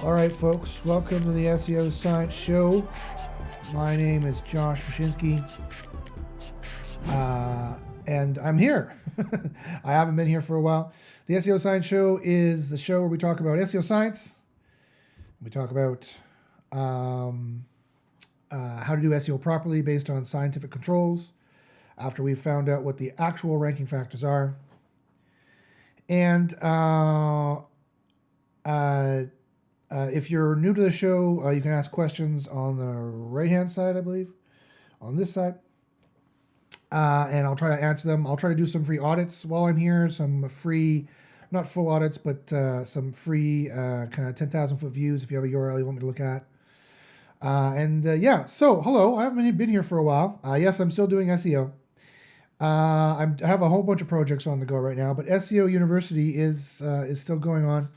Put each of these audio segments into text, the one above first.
All right, folks, welcome to the SEO Science Show. My name is Josh Bachynski, and I'm here. I haven't been here for a while. The SEO Science Show is the show where we talk about SEO science. We talk about how to do SEO properly based on scientific controls after we've found out what the actual ranking factors are. And if you're new to the show, you can ask questions on the right-hand side, I believe, on this side. And I'll try to answer them. I'll try to do some free audits while I'm here, some free, not full audits, but some free kind of 10,000 foot views if you have a URL you want me to look at. Yeah, so hello, I haven't been here for a while. Yes, I'm still doing SEO. I have a whole bunch of projects on the go right now, but SEO University is still going on.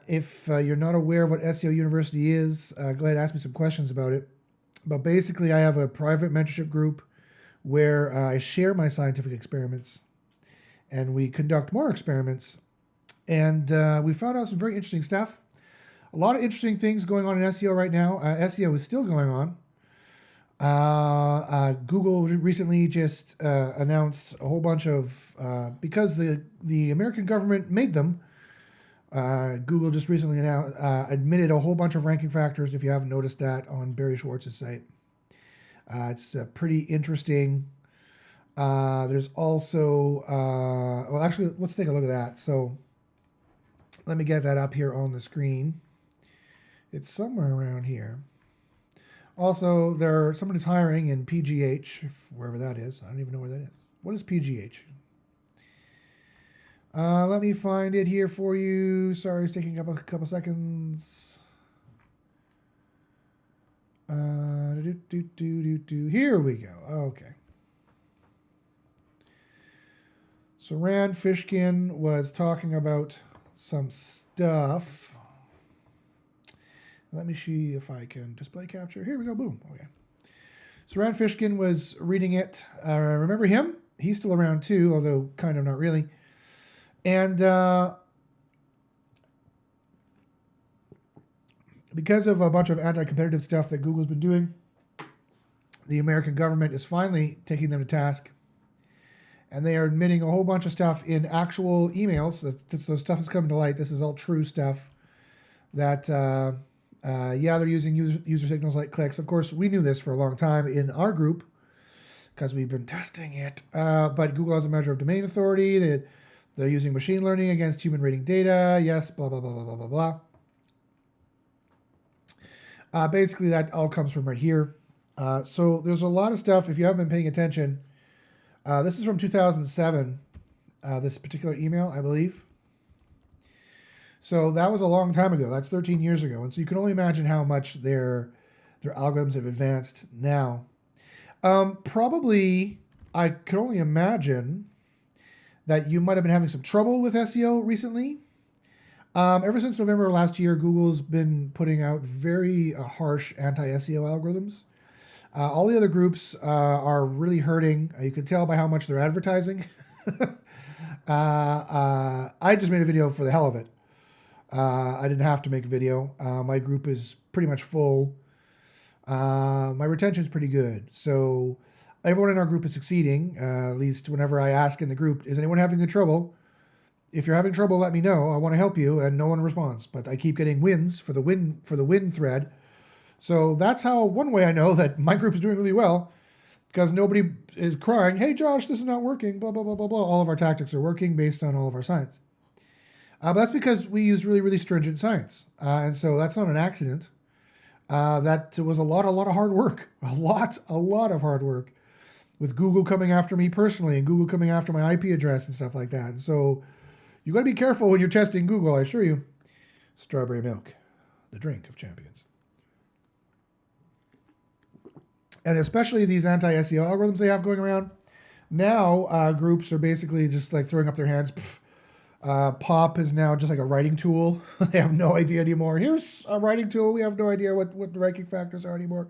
If you're not aware of what SEO University is, go ahead and ask me some questions about it. But basically, I have a private mentorship group where I share my scientific experiments, and we conduct more experiments. And we found out some very interesting stuff. A lot of interesting things going on in SEO right now. SEO is still going on. Google recently just announced a whole bunch of, because the American government made them, Google just recently admitted a whole bunch of ranking factors, if you haven't noticed that, on Barry Schwartz's site. It's pretty interesting. There's also, well, actually, let's take a look at that. So let me get that up here on the screen. It's somewhere around here. Also, somebody's hiring in PGH, wherever that is. I don't even know where that is. What is PGH? Let me find it here for you. Sorry, it's taking up a couple seconds. Here we go. Okay. So Rand Fishkin was talking about some stuff. Let me see if I can display capture. Here we go. Boom. Okay. So Rand Fishkin was reading it. Remember him? He's still around too, although kind of not really. And because of a bunch of anti-competitive stuff that Google's been doing, the American government is finally taking them to task. And they are admitting a whole bunch of stuff in actual emails. So stuff is coming to light. This is all true stuff. That, yeah, they're using user signals like clicks. Of course, we knew this for a long time in our group because we've been testing it. But Google has a measure of domain authority. They're using machine learning against human rating data. Yes, blah, blah, blah, blah, blah, blah, blah. Basically, that all comes from right here. So there's a lot of stuff. If you haven't been paying attention, this is from 2007, this particular email, I believe. So that was a long time ago. That's 13 years ago. And so you can only imagine how much their algorithms have advanced now. Probably, I can only imagine that you might have been having some trouble with SEO recently. Ever since November of last year, Google's been putting out very harsh anti-SEO algorithms. All the other groups are really hurting. You can tell by how much they're advertising. I just made a video for the hell of it. I didn't have to make a video. My group is pretty much full. My retention is pretty good. So everyone in our group is succeeding. At least whenever I ask in the group, is anyone having trouble? If you're having trouble, let me know. I want to help you, and no one responds. But I keep getting wins for the win thread. So that's how one way I know that my group is doing really well, because nobody is crying, "Hey Josh, this is not working." Blah blah blah blah blah. All of our tactics are working based on all of our science. But that's because we use really, really stringent science. And so that's not an accident. That was a lot of hard work. A lot of hard work. With Google coming after me personally and Google coming after my IP address and stuff like that. And so you got to be careful when you're testing Google, I assure you. Strawberry milk, the drink of champions. And especially these anti-SEO algorithms they have going around. Now groups are basically just like throwing up their hands. POP is now just like a writing tool. They have no idea anymore. Here's a writing tool. We have no idea what the ranking factors are anymore.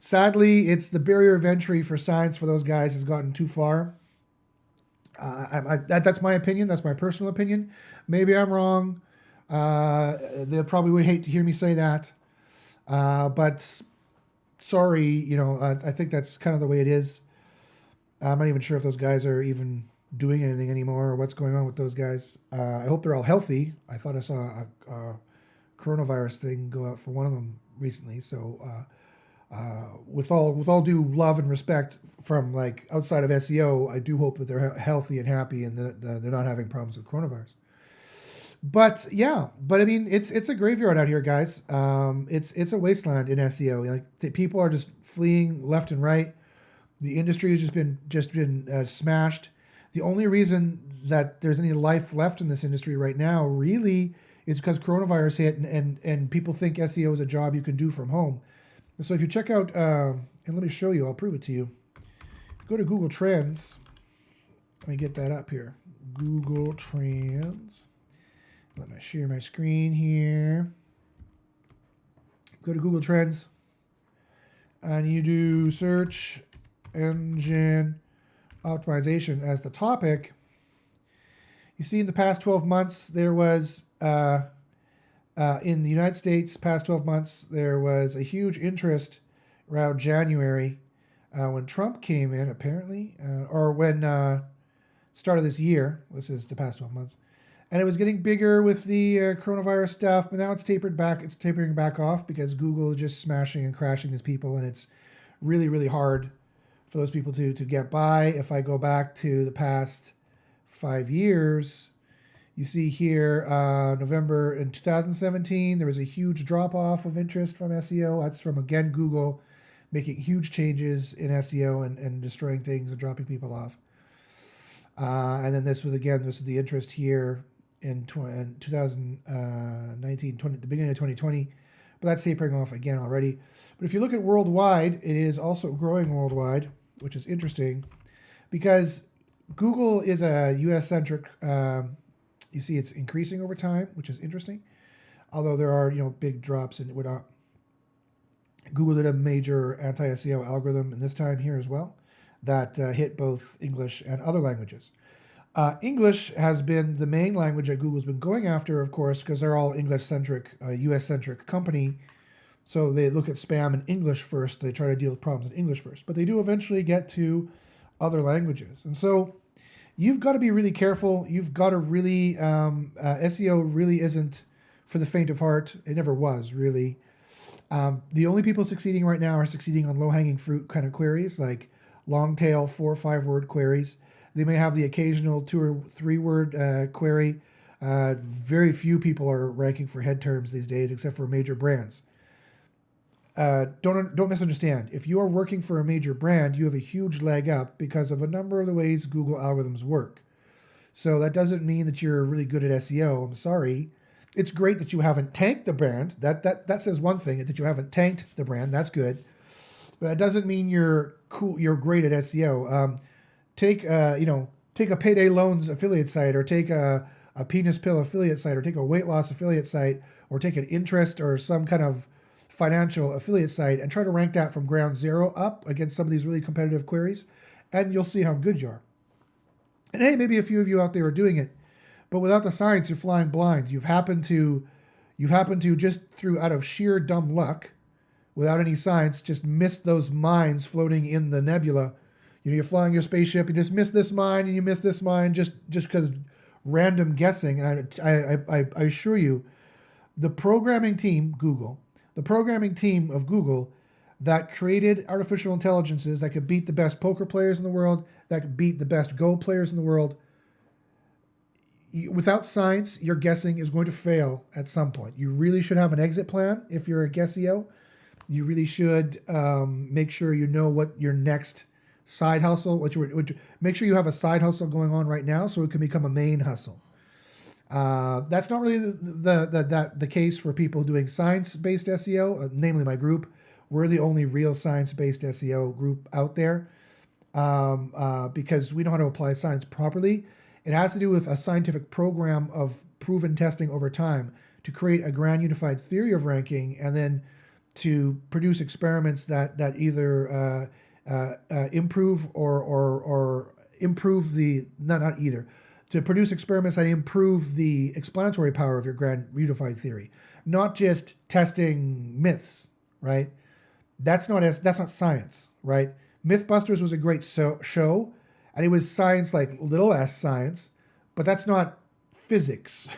Sadly, it's the barrier of entry for science for those guys has gotten too far. That's my opinion. That's my personal opinion. Maybe I'm wrong. They probably would hate to hear me say that, but sorry, I think that's kind of the way it is. I'm not even sure if those guys are even doing anything anymore or what's going on with those guys. I hope they're all healthy. I thought I saw a coronavirus thing go out for one of them recently. So with all due love and respect from like outside of SEO, I do hope that they're healthy and happy and that they're not having problems with coronavirus. But yeah, I mean, it's a graveyard out here, guys. It's a wasteland in SEO. Like people are just fleeing left and right. The industry has just been smashed. The only reason that there's any life left in this industry right now really is because coronavirus hit and people think SEO is a job you can do from home. So if you check out, and let me show you, I'll prove it to you. Go to Google Trends. Let me get that up here. Google Trends. Let me share my screen here. Go to Google Trends. And you do search engine optimization as the topic. You see in the past 12 months, there was, in the United States, past 12 months, there was a huge interest around January when Trump came in, apparently, or when start of this year. This is the past 12 months. And it was getting bigger with the coronavirus stuff, but now it's tapered back. It's tapering back off because Google is just smashing and crashing these people, and it's really, really hard for those people to get by. If I go back to the past 5 years, you see here, November in 2017, there was a huge drop-off of interest from SEO. That's from, again, Google making huge changes in SEO and destroying things and dropping people off. And then this was the interest here in 2019, the beginning of 2020, but that's tapering off again already. But if you look at worldwide, it is also growing worldwide, which is interesting because Google is a US-centric, you see it's increasing over time, which is interesting, although there are, big drops and whatnot. Google did a major anti-SEO algorithm in this time here as well that hit both English and other languages. English has been the main language that Google's been going after, of course, because they're all English-centric, US-centric company. So they look at spam in English first. They try to deal with problems in English first. But they do eventually get to other languages. And so you've got to be really careful. You've got to really, SEO really isn't for the faint of heart. It never was, really. The only people succeeding right now are succeeding on low-hanging fruit kind of queries, like long-tail 4 or 5-word queries. They may have the occasional 2 or 3-word query. Very few people are ranking for head terms these days, except for major brands. Don't misunderstand. If you are working for a major brand, you have a huge leg up because of a number of the ways Google algorithms work. So that doesn't mean that you're really good at SEO. I'm sorry. It's great that you haven't tanked the brand. That says one thing, that you haven't tanked the brand. That's good. But it doesn't mean you're cool. You're great at SEO. Take a payday loans affiliate site, or take a penis pill affiliate site, or take a weight loss affiliate site, or take an interest or some kind of financial affiliate site and try to rank that from ground zero up against some of these really competitive queries, and you'll see how good you are. And hey, maybe a few of you out there are doing it, but without the science, you're flying blind. You've happened to just through out of sheer dumb luck, without any science, just missed those mines floating in the nebula. You're flying your spaceship, you just miss this mine and you miss this mine just because random guessing. And I assure you, the programming team of Google that created artificial intelligences that could beat the best poker players in the world, that could beat the best Go players in the world, without science, your guessing is going to fail at some point. You really should have an exit plan if you're a SEO. You really should make sure you know what your next side hustle, make sure you have a side hustle going on right now so it can become a main hustle. That's not really the case for people doing science-based SEO, namely my group. We're the only real science-based SEO group out there because we know how to apply science properly. It has to do with a scientific program of proven testing over time to create a grand unified theory of ranking, and then to produce experiments that either improve or improve the not either. to produce experiments that improve the explanatory power of your grand unified theory, not just testing myths, right? That's not science, right? Mythbusters was a great show, and it was science like little s science, but that's not physics,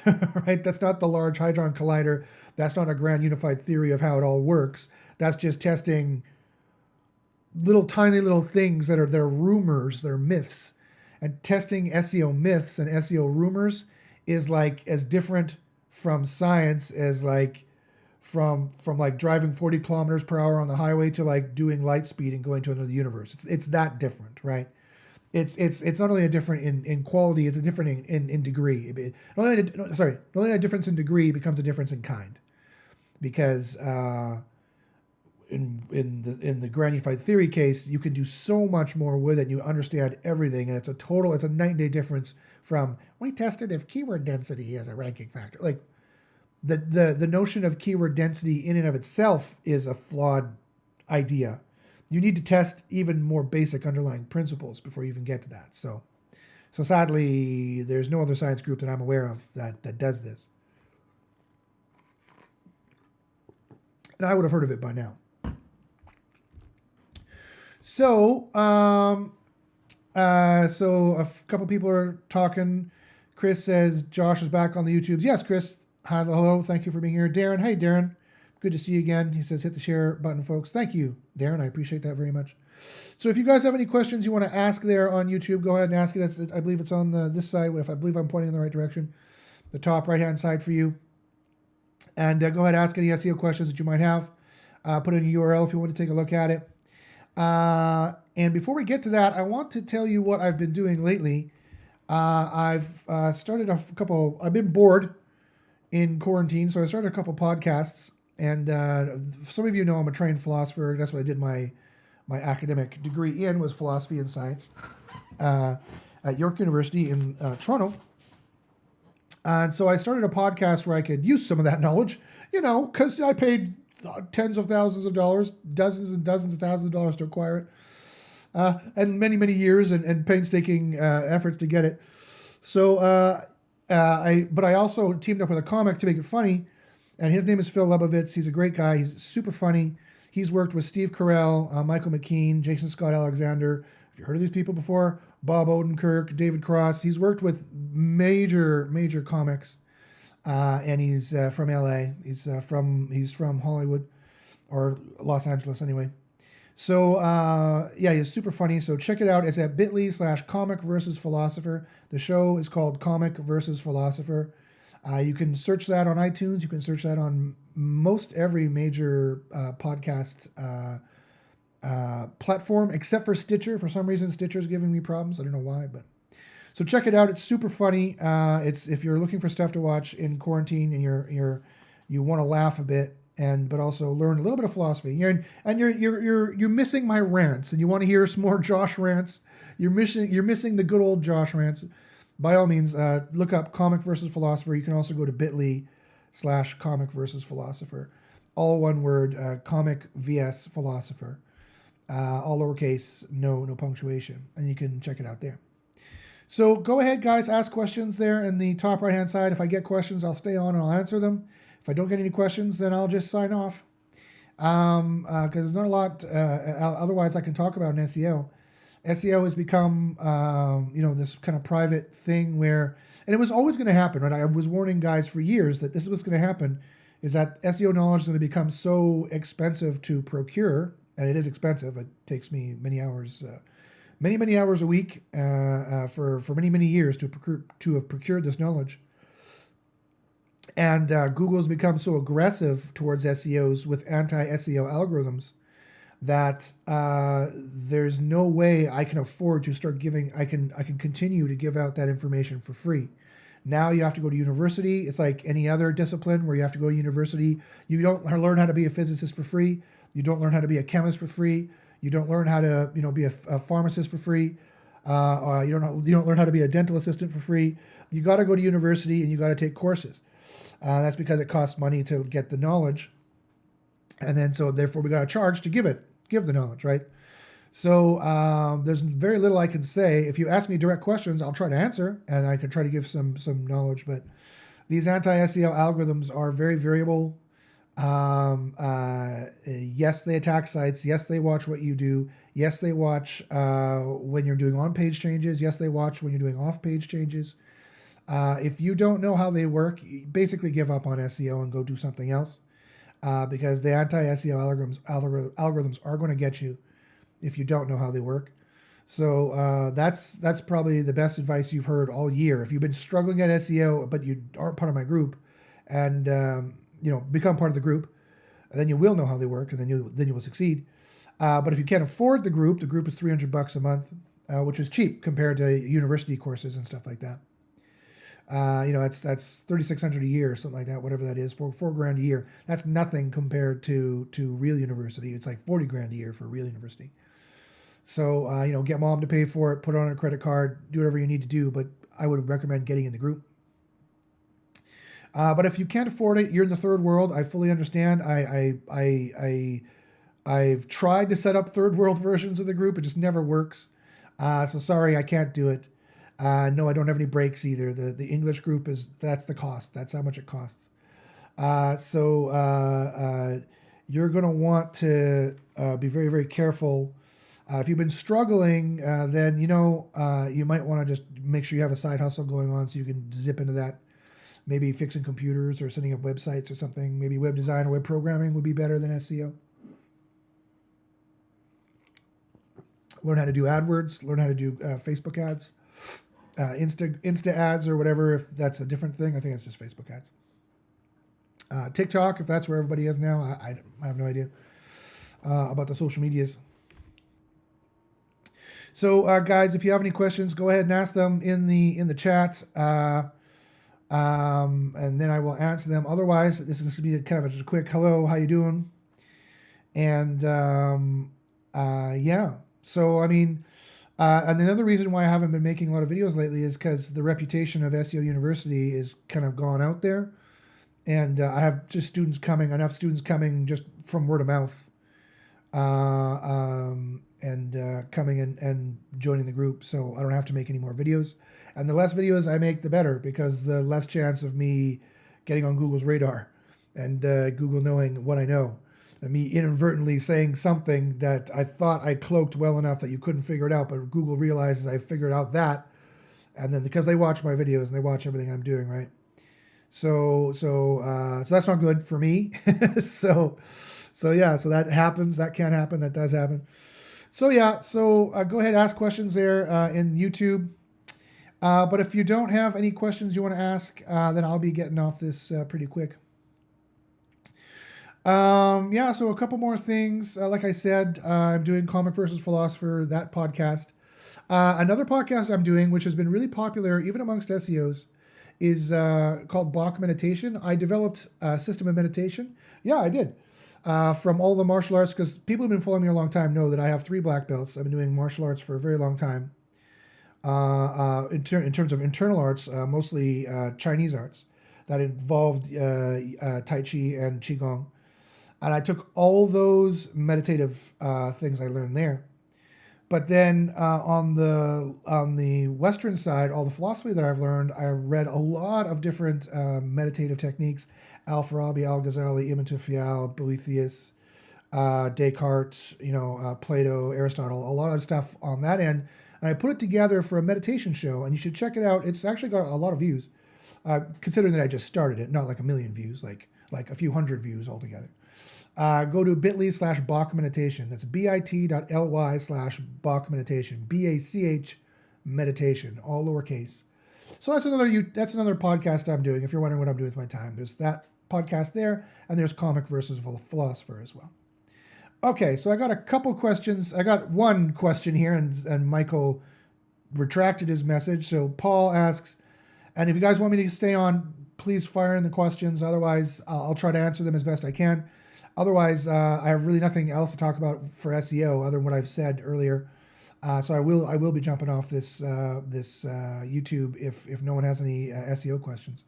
right? That's not the Large Hadron Collider. That's not a grand unified theory of how it all works. That's just testing tiny little things that are rumors, they're myths. And testing SEO myths and SEO rumors is like as different from science as like from like driving 40 kilometers per hour on the highway to like doing light speed and going to another universe. It's that different, right? It's not only a different in quality, it's a different in degree. Not only a difference in degree, it becomes a difference in kind, because in the grand unified theory case, you can do so much more with it. And you understand everything, and it's a night and day difference from we tested if keyword density is a ranking factor. Like the notion of keyword density in and of itself is a flawed idea. You need to test even more basic underlying principles before you even get to that. So sadly, there's no other science group that I'm aware of that does this. And I would have heard of it by now. So a couple people are talking. Chris says Josh is back on the YouTubes. Yes, Chris. Hi, hello. Thank you for being here. Darren. Hey, Darren. Good to see you again. He says hit the share button, folks. Thank you, Darren. I appreciate that very much. So if you guys have any questions you want to ask there on YouTube, go ahead and ask it. I believe it's on this side, if I believe I'm pointing in the right direction, the top right-hand side for you. And go ahead and ask any SEO questions that you might have. Put in a URL if you want to take a look at it. And before we get to that, I want to tell you what I've been doing lately. I've started I've been bored in quarantine, so I started a couple podcasts. And some of you know I'm a trained philosopher. That's what I did my academic degree in, was philosophy and science at York University in Toronto. And so I started a podcast where I could use some of that knowledge, because I paid tens of thousands of dollars, dozens and dozens of thousands of dollars to acquire it, and many, many years and painstaking efforts to get it. So I also teamed up with a comic to make it funny. And his name is Phil Lebovitz. He's a great guy. He's super funny. He's worked with Steve Carell, Michael McKean, Jason Scott Alexander. Have you heard of these people before? Bob Odenkirk, David Cross. He's worked with major comics, and he's from LA. He's from Hollywood, or Los Angeles anyway. So he's super funny. So check it out. It's at bit.ly/comic versus philosopher. The show is called Comic versus Philosopher. You can search that on iTunes. You can search that on most every major podcast platform, except for Stitcher. For some reason, Stitcher's giving me problems. I don't know why, but so check it out. It's super funny. It's if you're looking for stuff to watch in quarantine and you want to laugh a bit but also learn a little bit of philosophy. You're missing my rants, and you want to hear some more Josh rants. You're missing the good old Josh rants. By all means, look up Comic versus Philosopher. You can also go to bit.ly/comic versus philosopher. All one word, Comic vs Philosopher. All lowercase, no punctuation. And you can check it out there. So go ahead, guys, ask questions there in the top right-hand side. If I get questions, I'll stay on and I'll answer them. If I don't get any questions, then I'll just sign off. Because there's not a lot otherwise I can talk about in SEO. SEO has become, this kind of private thing where, and it was always going to happen, right? I was warning guys for years that this is what's going to happen, is that SEO knowledge is going to become so expensive to procure, and it is expensive. It takes me many hours, many hours a week for many years to have procured this knowledge. And Google's become so aggressive towards SEOs with anti-SEO algorithms that there's no way I can afford to start giving. I can continue to give out that information for free. Now you have to go to university. It's like any other discipline where you have to go to university. You don't learn how to be a physicist for free. You don't learn how to be a chemist for free. You don't learn how to be a pharmacist for free. Or you don't learn how to be a dental assistant for free. You got to go to university and you got to take courses. That's because it costs money to get the knowledge, and then so therefore we got to charge to give the knowledge, right? So there's very little I can say. If you ask me direct questions, I'll try to answer, and I can try to give some knowledge. But these anti-SEO algorithms are very variable. Yes, they attack sites. Yes, they watch what you do. Yes, they watch when you're doing on-page changes. Yes, they watch when you're doing off-page changes. If you don't know how they work, you basically give up on SEO and go do something else, because the anti-SEO algorithms are going to get you if you don't know how they work. So that's probably the best advice you've heard all year. If you've been struggling at SEO but you aren't part of my group, and become part of the group, then you will know how they work, and then you will succeed. But if you can't afford the group is $300 a month, which is cheap compared to university courses and stuff like that. That's $3,600 a year or something like that, whatever that is, for $4,000 a year. That's nothing compared to real university. It's like $40,000 a year for real university. So get mom to pay for it, put it on a credit card, do whatever you need to do. But I would recommend getting in the group. But if you can't afford it, you're in the third world. I fully understand. I've tried to set up third world versions of the group. It just never works. So sorry, I can't do it. No, I don't have any breaks either. The English group that's the cost. That's how much it costs. So you're going to want to be very, very careful. If you've been struggling, then you might want to just make sure you have a side hustle going on so you can zip into that. Maybe fixing computers or setting up websites or something. Maybe web design or web programming would be better than SEO. Learn how to do AdWords. Learn how to do Facebook ads. Insta ads or whatever, if that's a different thing. I think it's just Facebook ads. TikTok, if that's where everybody is now. I have no idea about the social medias. So guys, if you have any questions, go ahead and ask them in the chat. And then I will answer them. Otherwise, this is going to be kind of just a quick hello, how you doing? And yeah. So I mean, and another reason why I haven't been making a lot of videos lately is because the reputation of SEO University is kind of gone out there, and I have just enough students coming just from word of mouth, and coming and joining the group, so I don't have to make any more videos. And the less videos I make, the better, because the less chance of me getting on Google's radar and Google knowing what I know. And me inadvertently saying something that I thought I cloaked well enough that you couldn't figure it out, but Google realizes I figured out that. And then because they watch my videos and they watch everything I'm doing, right? So that's not good for me. so yeah, so that happens. That can happen. That does happen. So yeah, so go ahead, ask questions there in YouTube. But if you don't have any questions you want to ask, then I'll be getting off this pretty quick. Yeah, so a couple more things. Like I said, I'm doing Comic versus Philosopher, that podcast. Another podcast I'm doing, which has been really popular even amongst SEOs, is called Bach Meditation. I developed a system of meditation. Yeah, I did. From all the martial arts, because people who've been following me a long time know that I have 3 black belts. I've been doing martial arts for a very long time. In terms of internal arts, mostly Chinese arts that involved Tai Chi and Qigong. And I took all those meditative things I learned there. But then on the Western side, all the philosophy that I've learned, I read a lot of different meditative techniques: Al-Farabi, Al-Ghazali, Ibn Tufayl, Boethius, Descartes, Plato, Aristotle, a lot of stuff on that end. And I put it together for a meditation show, and you should check it out. It's actually got a lot of views, considering that I just started it, not like a million views, like a few hundred views altogether. Go to bit.ly/Bach Meditation. That's bit.ly/Bach Meditation. BACH Meditation, all lowercase. So that's another podcast I'm doing. If you're wondering what I'm doing with my time, there's that podcast there, and there's Comic versus Philosopher as well. Okay, so I got a couple questions. I got one question here, and Michael retracted his message. So Paul asks, and if you guys want me to stay on, please fire in the questions. Otherwise, I'll try to answer them as best I can. Otherwise, I have really nothing else to talk about for SEO other than what I've said earlier. So I will be jumping off this YouTube if no one has any SEO questions.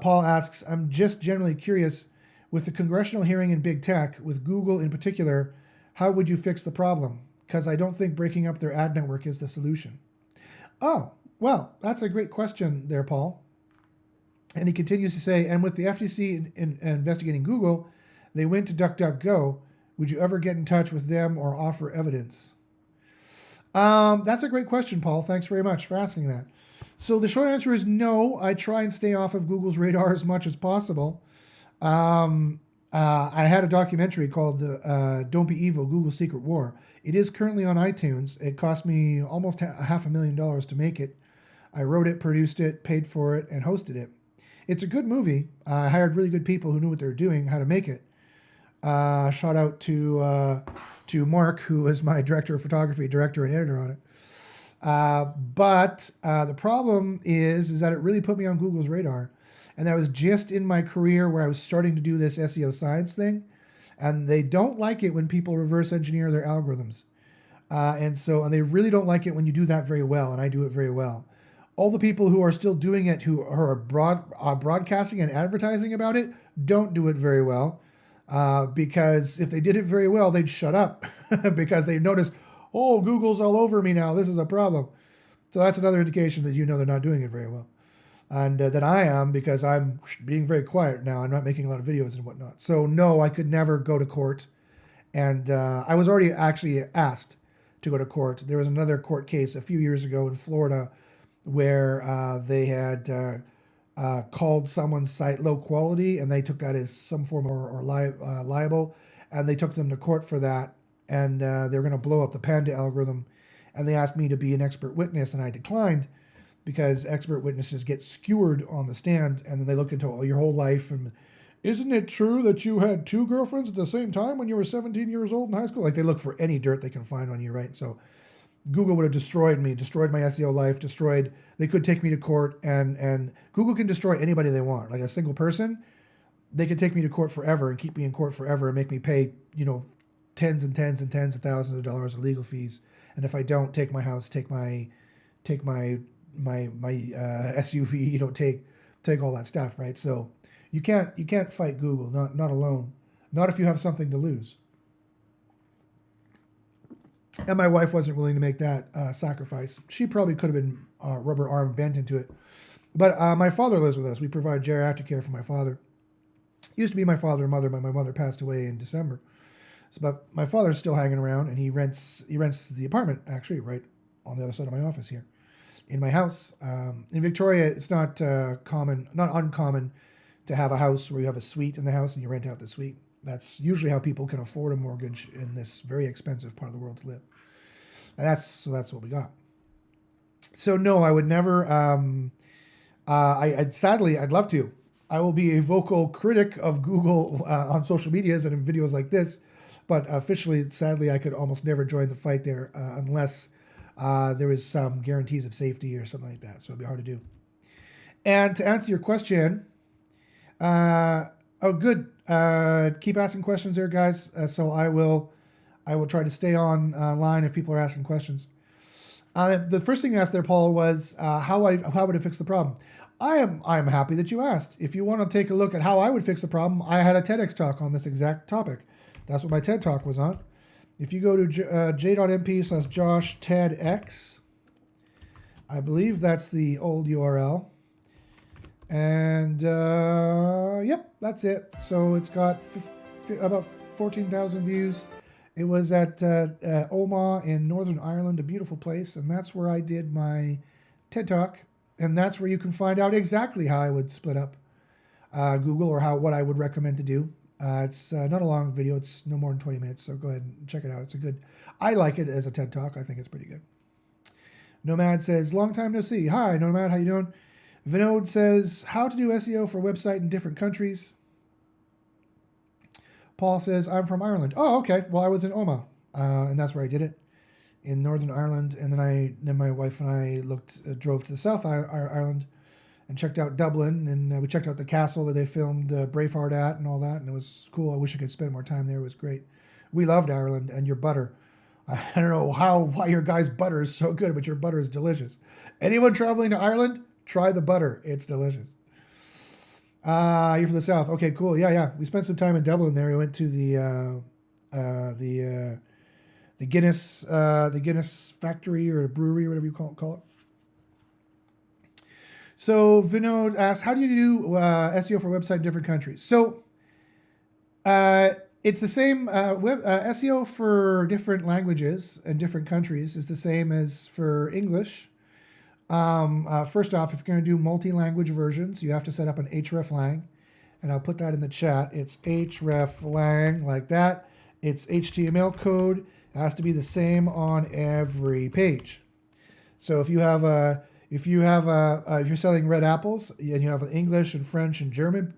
Paul asks, I'm just generally curious, with the congressional hearing in big tech, with Google in particular, how would you fix the problem? because I don't think breaking up their ad network is the solution. Oh, well, that's a great question there, Paul. And he continues to say, and with the FTC investigating Google, they went to DuckDuckGo. Would you ever get in touch with them or offer evidence? That's a great question, Paul. Thanks very much for asking that. So the short answer is no. I try and stay off of Google's radar as much as possible. I had a documentary called Don't Be Evil, Google's Secret War. It is currently on iTunes. It cost me almost $500,000 to make it. I wrote it, produced it, paid for it, and hosted it. It's a good movie. I hired really good people who knew what they were doing, how to make it. Shout out to Mark, who is my director of photography, director and editor on it. But the problem is that it really put me on Google's radar. And that was just in my career where I was starting to do this SEO science thing. And they don't like it when people reverse engineer their algorithms. And they really don't like it when you do that very well, and I do it very well. All the people who are still doing it, who are broadcasting and advertising about it, don't do it very well. Because if they did it very well, they'd shut up because they notice, oh, Google's all over me now. This is a problem. So that's another indication that they're not doing it very well. And that I am, because I'm being very quiet now. I'm not making a lot of videos and whatnot. So no, I could never go to court. And I was already actually asked to go to court. There was another court case a few years ago in Florida where they had called someone's site low quality, and they took that as some form or liable, and they took them to court for that. And they were going to blow up the Panda algorithm, and they asked me to be an expert witness, and I declined, because expert witnesses get skewered on the stand, and then they look into your whole life. And isn't it true that you had 2 girlfriends at the same time when you were 17 years old in high school? Like, they look for any dirt they can find on you, right? So Google would have destroyed me, destroyed my SEO life, they could take me to court, and Google can destroy anybody they want. Like a single person, they could take me to court forever and keep me in court forever and make me pay, tens and tens and tens of thousands of dollars of legal fees. And if I don't, take my house, take my SUV, take all that stuff, right? So you can't fight Google, not alone, not if you have something to lose. And my wife wasn't willing to make that sacrifice. She probably could have been rubber arm bent into it. But my father lives with us. We provide geriatric care for my father. Used to be my father and mother, but my mother passed away in December. So, but my father's still hanging around, and he rents the apartment, actually, right on the other side of my office here. In my house. In Victoria, it's not uncommon to have a house where you have a suite in the house and you rent out the suite. That's usually how people can afford a mortgage in this very expensive part of the world to live. And that's what we got. So no, I would never. Sadly, I'd love to. I will be a vocal critic of Google on social medias and in videos like this, but officially, sadly, I could almost never join the fight there unless there was some guarantees of safety or something like that. So it'd be hard to do. And to answer your question, good. Keep asking questions there, guys. So I will try to stay online if people are asking questions. The first thing you asked there, Paul, was how would I fix the problem? I'm happy that you asked. If you want to take a look at how I would fix the problem, I had a TEDx talk on this exact topic. That's what my TED talk was on. If you go to j.mp/JoshTEDx, I believe that's the old URL. And yep, that's it. So it's got about 14,000 views. It was at Omagh in Northern Ireland, a beautiful place. And that's where I did my TED Talk. And that's where you can find out exactly how I would split up Google, or what I would recommend to do. It's not a long video. It's no more than 20 minutes. So go ahead and check it out. I like it as a TED Talk. I think it's pretty good. Nomad says, long time no see. Hi, Nomad. How you doing? Vinod says, how to do SEO for a website in different countries. Paul says, I'm from Ireland. Oh, okay. Well, I was in Omagh, and that's where I did it, in Northern Ireland. And then my wife and I drove to the South Ireland and checked out Dublin, and we checked out the castle that they filmed Braveheart at and all that, and it was cool. I wish I could spend more time there. It was great. We loved Ireland, and your butter. I don't know why your guys' butter is so good, but your butter is delicious. Anyone traveling to Ireland, try the butter. It's delicious. You're from the South. Okay, cool. Yeah. We spent some time in Dublin there. We went to the the Guinness factory or brewery or whatever you call it. So Vinod asks, how do you do SEO for a website in different countries? So it's the same. SEO for different languages and different countries is the same as for English. First off, if you're going to do multi-language versions, you have to set up an hreflang, and I'll put that in the chat. It's hreflang like that. It's HTML code. It has to be the same on every page. So if you're selling red apples and you have English and French and German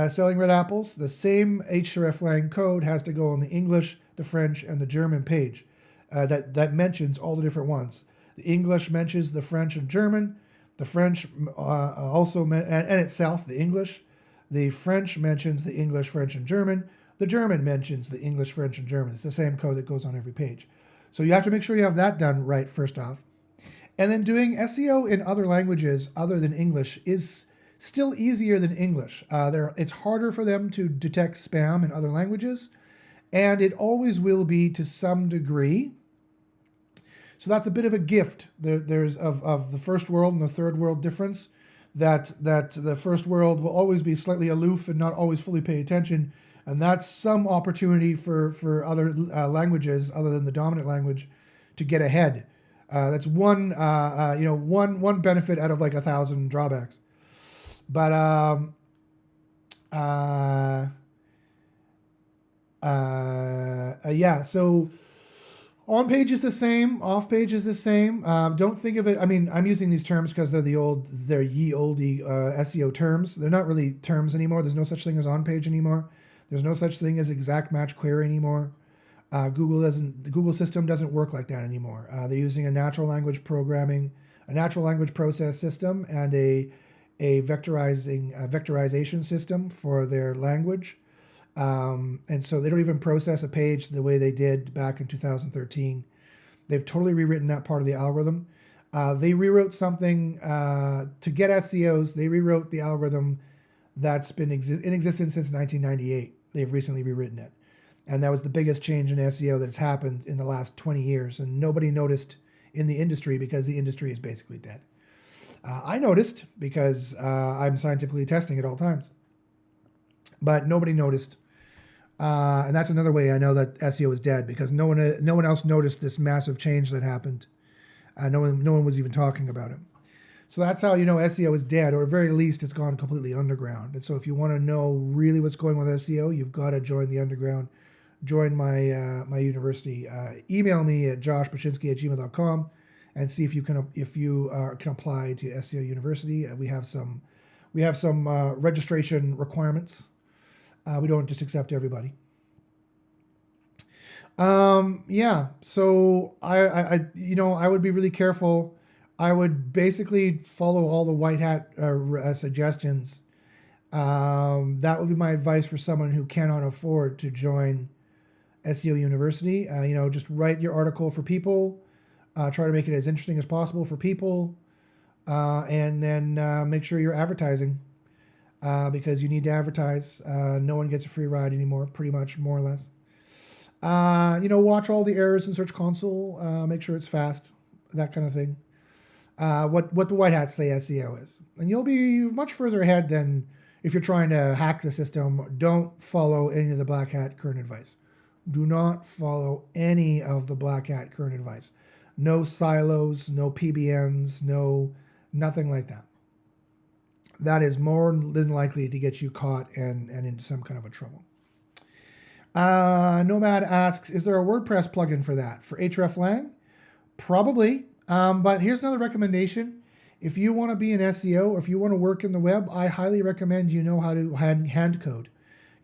selling red apples, the same hreflang code has to go on the English, the French, and the German page. That mentions all the different ones. The English mentions the French and German. The French also and itself the English. The French mentions the English, French, and German. The German mentions the English, French, and German. It's the same code that goes on every page. So you have to make sure you have that done right first off. And then doing SEO in other languages other than English is still easier than English. It's harder for them to detect spam in other languages, and it always will be to some degree. So that's a bit of a gift. There's of the first world and the third world difference, that the first world will always be slightly aloof and not always fully pay attention, and that's some opportunity for other languages other than the dominant language to get ahead. That's one benefit out of like 1,000 drawbacks. But yeah, so on page is the same, off page is the same. Don't think of it. I mean, I'm using these terms because they're ye olde SEO terms. They're not really terms anymore. There's no such thing as on page anymore. There's no such thing as exact match query anymore. The Google system doesn't work like that anymore. They're using a natural language process system and a vectorization system for their language. And so they don't even process a page the way they did back in 2013. They've totally rewritten that part of the algorithm. They rewrote something to get SEOs. They rewrote the algorithm that's been in existence since 1998. They've recently rewritten it. And that was the biggest change in SEO that's happened in the last 20 years. And nobody noticed in the industry because the industry is basically dead. I noticed because I'm scientifically testing at all times. But nobody noticed. And that's another way I know that SEO is dead, because no one else noticed this massive change that happened. No one was even talking about it. So that's how you know SEO is dead, or at very least it's gone completely underground. And so if you want to know really what's going on with SEO, you've got to join the underground. Join my university. Email me at joshbachynski@gmail.com and see if you can apply to SEO University. We have some registration requirements. We don't just accept everybody. Yeah. So I would be really careful. I would basically follow all the white hat suggestions. That would be my advice for someone who cannot afford to join SEO University. Just write your article for people. Try to make it as interesting as possible for people, and then make sure you're advertising, because you need to advertise. No one gets a free ride anymore, pretty much, more or less. Watch all the errors in Search Console. Make sure it's fast, that kind of thing. What the white hats say SEO is, and you'll be much further ahead than if you're trying to hack the system. Don't follow any of the black hat current advice. Do not follow any of the black hat current advice. No silos, no PBNs, nothing like that. That is more than likely to get you caught and into some kind of a trouble. Nomad asks, is there a WordPress plugin for that? For hreflang? Probably. But here's another recommendation. If you want to be an SEO, or if you want to work in the web, I highly recommend you know how to hand code.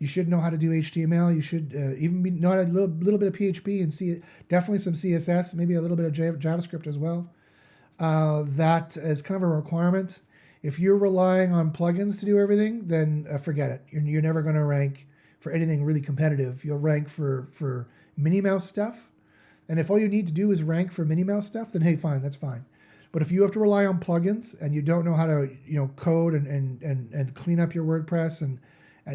You should know how to do HTML. You should even know a little bit of PHP and definitely some CSS, maybe a little bit of JavaScript as well. That is kind of a requirement. If you're relying on plugins to do everything, then forget it. You're never going to rank for anything really competitive. You'll rank for Minnie Mouse stuff. And if all you need to do is rank for Minnie Mouse stuff, then hey, fine, that's fine. But if you have to rely on plugins and you don't know how to code and clean up your WordPress and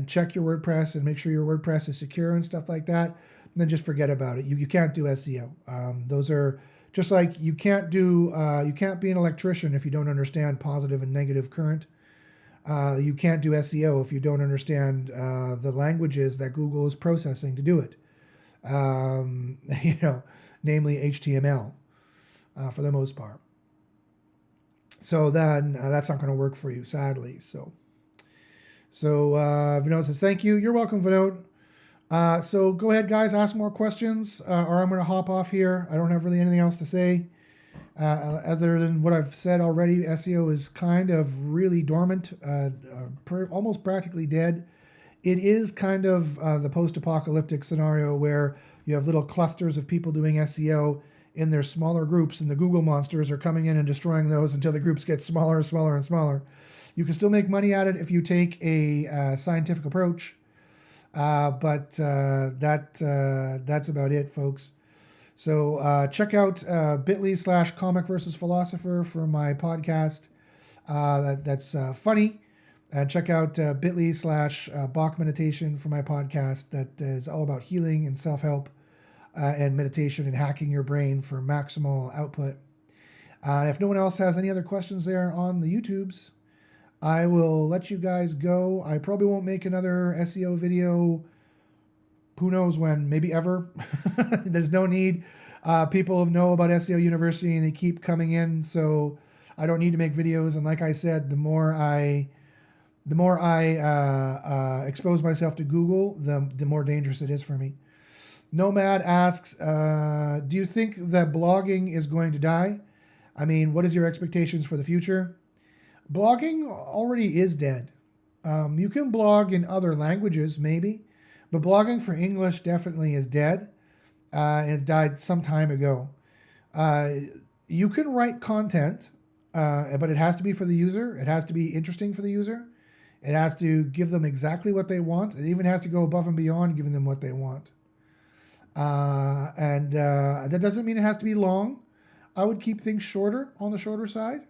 check your WordPress and make sure your WordPress is secure and stuff like that, then just forget about it. You can't do SEO. Those are just like you can't be an electrician if you don't understand positive and negative current. You can't do SEO if you don't understand the languages that Google is processing to do it. Namely HTML for the most part. So then that's not going to work for you, sadly. So Vinod says, thank you. You're welcome, Vinod. So go ahead, guys, ask more questions, or I'm going to hop off here. I don't have really anything else to say other than what I've said already. SEO is kind of really dormant, almost practically dead. It is kind of the post-apocalyptic scenario where you have little clusters of people doing SEO in their smaller groups, and the Google monsters are coming in and destroying those until the groups get smaller and smaller and smaller. You can still make money at it if you take a scientific approach, but that's about it, folks. So check out bit.ly/comic versus philosopher for my podcast. That's funny. And check out bit.ly/Bach meditation for my podcast that is all about healing and self-help and meditation and hacking your brain for maximal output. If no one else has any other questions there on the YouTubes, I will let you guys go. I probably won't make another SEO video. Who knows when? Maybe ever. There's no need. People know about SEO University and they keep coming in, so I don't need to make videos. And like I said, the more I expose myself to Google, the more dangerous it is for me. Nomad asks, do you think that blogging is going to die? I mean, what is your expectations for the future? Blogging already is dead. You can blog in other languages, maybe, but blogging for English definitely is dead. It died some time ago. You can write content, but it has to be for the user. It has to be interesting for the user. It has to give them exactly what they want. It even has to go above and beyond giving them what they want. That doesn't mean it has to be long. I would keep things shorter, on the shorter side.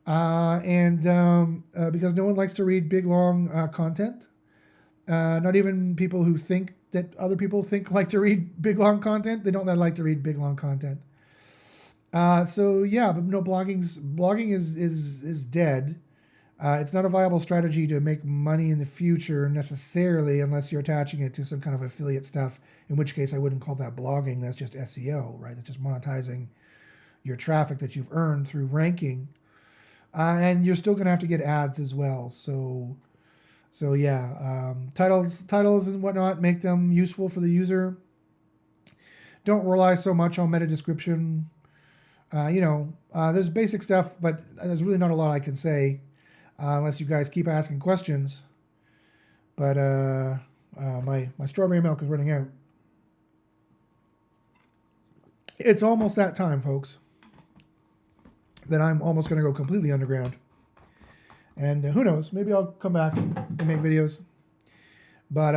Because no one likes to read big, long content. Not even people who think that other people like to read big, long content. They don't like to read big, long content. But no, blogging is dead. It's not a viable strategy to make money in the future necessarily, unless you're attaching it to some kind of affiliate stuff, in which case I wouldn't call that blogging. That's just SEO, right? It's just monetizing your traffic that you've earned through ranking. And you're still going to have to get ads as well. Titles and whatnot, make them useful for the user. Don't rely so much on meta description. There's basic stuff, but there's really not a lot I can say unless you guys keep asking questions. But my strawberry milk is running out. It's almost that time, folks, that I'm almost going to go completely underground. And who knows? Maybe I'll come back and make videos. But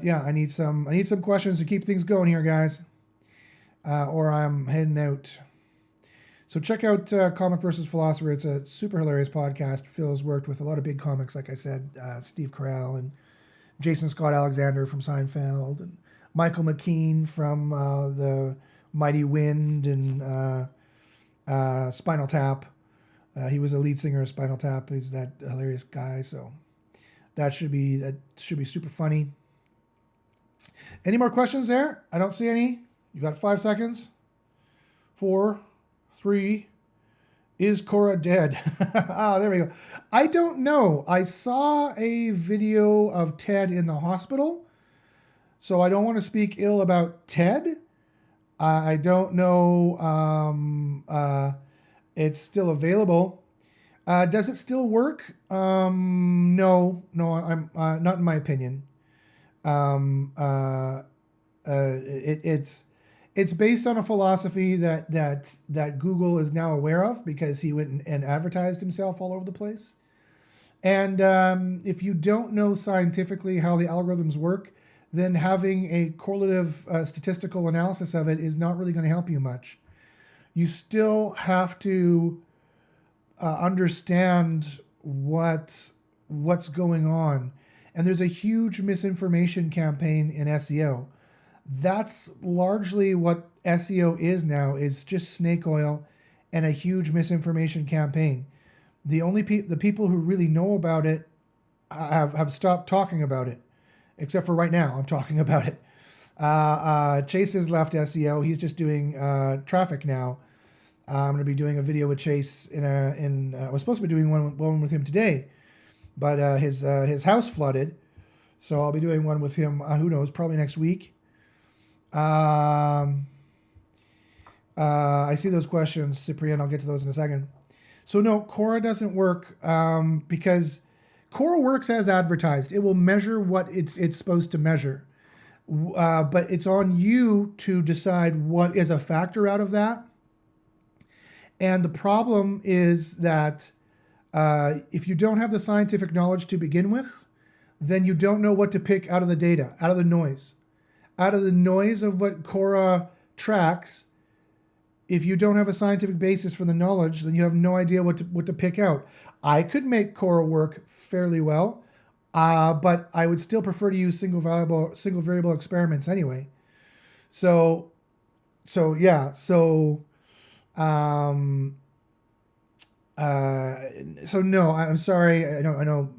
yeah, I need some questions to keep things going here, guys. Or I'm heading out. So check out Comic versus Philosopher. It's a super hilarious podcast. Phil's worked with a lot of big comics, like I said, Steve Carell and Jason Scott Alexander from Seinfeld, and Michael McKean from the Mighty Wind and Spinal Tap. He was a lead singer of Spinal Tap. He's that hilarious guy. So that should be super funny. Any more questions there? I don't see any. You got 5 seconds. 4, 3. Is Quora dead? There we go. I don't know. I saw a video of Ted in the hospital, so I don't want to speak ill about Ted. I don't know. It's still available. Does it still work? No. I'm not in my opinion. It's based on a philosophy that Google is now aware of, because he went and advertised himself all over the place. And if you don't know scientifically how the algorithms work, then having a correlative statistical analysis of it is not really going to help you much. You still have to understand what's going on. And there's a huge misinformation campaign in SEO. That's largely what SEO is now, is just snake oil and a huge misinformation campaign. The people who really know about it have stopped talking about it, except for right now. I'm talking about it. Chase has left SEO. He's just doing traffic now. I'm going to be doing a video with Chase I was supposed to be doing one with him today, but his house flooded, so I'll be doing one with him. Who knows? Probably next week. I see those questions, Cyprian. I'll get to those in a second. So no, Quora doesn't work because Quora works as advertised. It will measure what it's supposed to measure. But it's on you to decide what is a factor out of that. And the problem is that if you don't have the scientific knowledge to begin with, then you don't know what to pick out of the data, out of the noise. Out of the noise of what Quora tracks, if you don't have a scientific basis for the knowledge, then you have no idea what to pick out. I could make Quora work fairly well, but I would still prefer to use single variable experiments anyway. So yeah. So no, I'm sorry. I know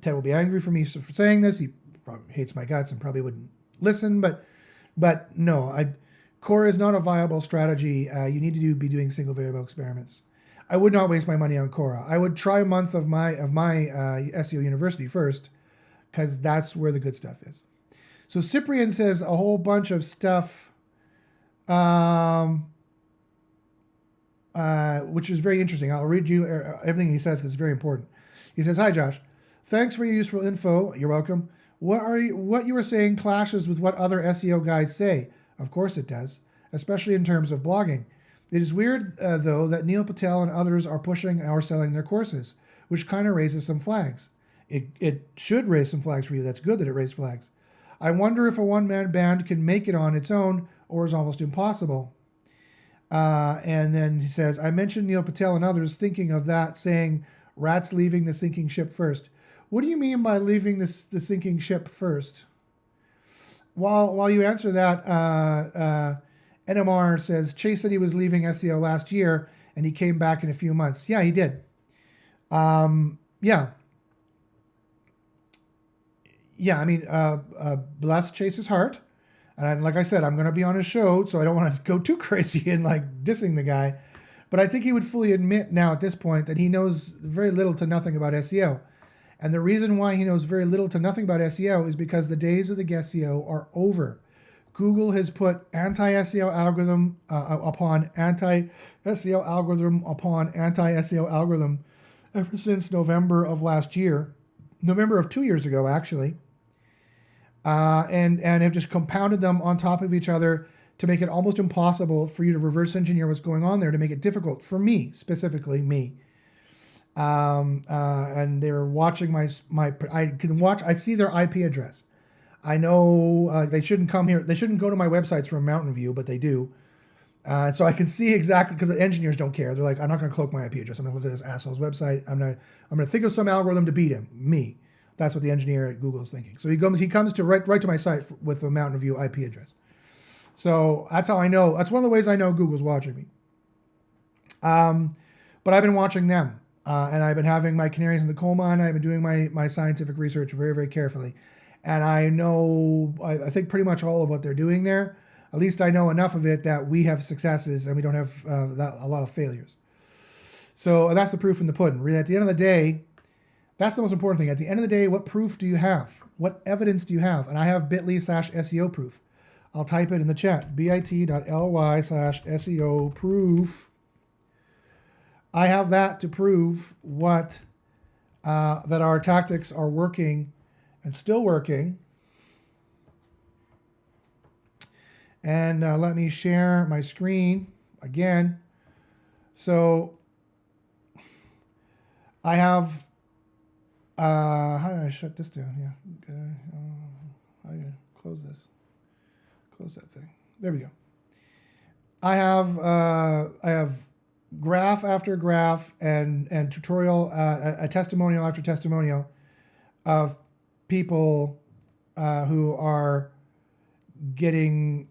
Ted will be angry for me for saying this. He probably hates my guts and probably wouldn't listen. But no, Quora is not a viable strategy. You need to be doing single variable experiments. I would not waste my money on Quora. I would try a month of my SEO University first, because that's where the good stuff is. So Cyprian says a whole bunch of stuff, which is very interesting. I'll read you everything he says because it's very important. He says, "Hi Josh, thanks for your useful info." You're welcome. What you were saying clashes with what other SEO guys say. Of course it does, especially in terms of blogging. It is weird, though, that Neil Patel and others are pushing or selling their courses, which kind of raises some flags. It should raise some flags for you. That's good that it raised flags. I wonder if a one-man band can make it on its own or is almost impossible. And then he says, I mentioned Neil Patel and others thinking of that, saying, rats leaving the sinking ship first. What do you mean by leaving the sinking ship first? While you answer that, NMR says, Chase said he was leaving SEO last year and he came back in a few months. Yeah, he did. Yeah. Yeah, I mean, bless Chase's heart. And like I said, I'm going to be on his show, so I don't want to go too crazy and like dissing the guy. But I think he would fully admit now at this point that he knows very little to nothing about SEO. And the reason why he knows very little to nothing about SEO is because the days of the SEO are over. Google has put anti-SEO algorithm upon anti-SEO algorithm upon anti-SEO algorithm ever since November of last year. November of 2 years ago, actually. And have just compounded them on top of each other to make it almost impossible for you to reverse engineer what's going on there, to make it difficult for me, specifically me. And they're watching I see their IP address. I know they shouldn't come here. They shouldn't go to my websites from Mountain View, but they do. So I can see exactly, because the engineers don't care. They're like, I'm not going to cloak my IP address. I'm going to look at this asshole's website. I'm going to think of some algorithm to beat him. Me. That's what the engineer at Google is thinking. So he comes to right to my site with a Mountain View IP address. So that's how I know. That's one of the ways I know Google's watching me. But I've been watching them. And I've been having my canaries in the coal mine. I've been doing my scientific research very, very carefully. And I know, I think pretty much all of what they're doing there. At least I know enough of it that we have successes and we don't have a lot of failures. So that's the proof in the pudding. Really, at the end of the day, that's the most important thing. At the end of the day, what proof do you have? What evidence do you have? And I have bit.ly/SEO proof. I'll type it in the chat, bit.ly/SEO proof. I have that to prove that our tactics are working and still working. And let me share my screen again. So I have, how do I shut this down? Yeah, okay. How do you close this? Close that thing. There we go. I have graph after graph and tutorial, a testimonial after testimonial of people who are getting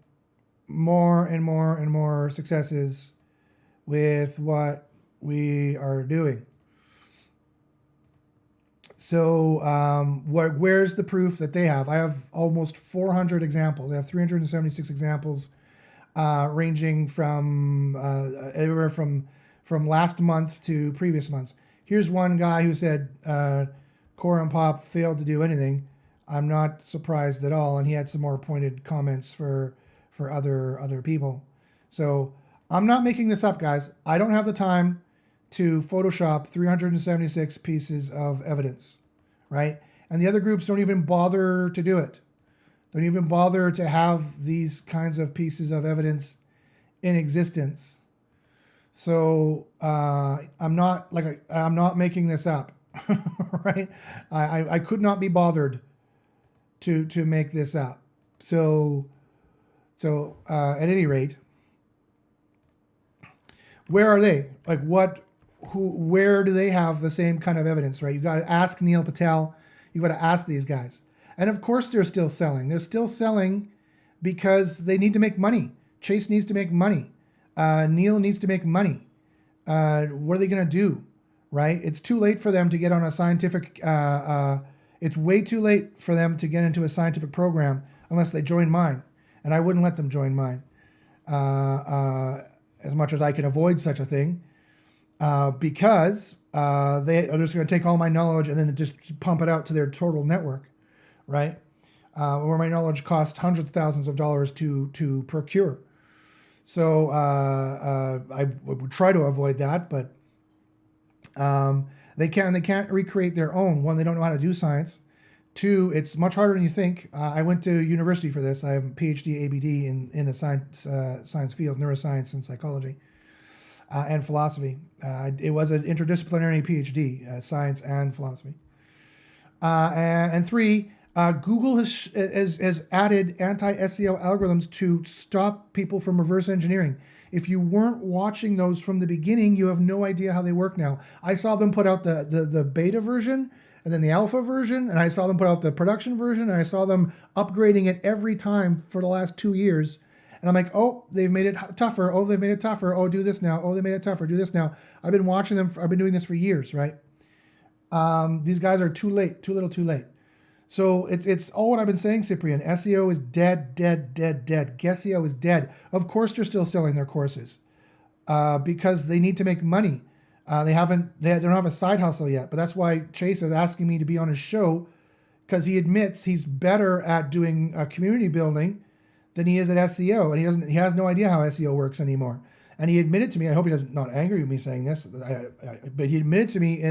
more and more and more successes with what we are doing. So where's the proof that they have? I have almost 400 examples. I have 376 examples, ranging from everywhere from last month to previous months. Here's one guy who said Quora and Pop failed to do anything. I'm not surprised at all, and he had some more pointed comments for other people. So I'm not making this up, guys. I don't have the time to Photoshop 376 pieces of evidence, right? And the other groups don't even bother to do it. Don't even bother to have these kinds of pieces of evidence in existence. So I'm not making this up, right? I could not be bothered to make this up. So at any rate, where are they? Like where do they have the same kind of evidence, right? You got to ask Neil Patel. You got to ask these guys. And of course they're still selling. They're still selling because they need to make money. Chase needs to make money. Neil needs to make money. What are they going to do, right? It's too late for them to get on a scientific, it's way too late for them to get into a scientific program unless they join mine. And I wouldn't let them join mine as much as I can avoid such a thing. Because they are just going to take all my knowledge and then just pump it out to their total network, right? Where my knowledge costs hundreds of thousands of dollars to procure. So I would try to avoid that, but they can't recreate their own. One, they don't know how to do science. Two, it's much harder than you think. I went to university for this. I have a PhD, ABD in a science field, neuroscience and psychology. And philosophy. It was an interdisciplinary PhD, science and philosophy. And three, Google has added anti-SEO algorithms to stop people from reverse engineering. If you weren't watching those from the beginning, you have no idea how they work now. I saw them put out the beta version and then the alpha version, and I saw them put out the production version, and I saw them upgrading it every time for the last 2 years. And I'm like, oh, they've made it tougher. Oh, they've made it tougher. Oh, do this now. Oh, they made it tougher. Do this now. I've been watching them. I've been doing this for years, right? These guys are too late, too little, too late. So it's all what I've been saying, Cyprian. SEO is dead, dead, dead, dead. SEO is dead. Of course, they're still selling their courses because they need to make money. They don't have a side hustle yet, but that's why Chase is asking me to be on his show, because he admits he's better at doing community building than he is at SEO, and he has no idea how SEO works anymore. And he admitted to me, I hope he doesn't not angry with me saying this, but he admitted to me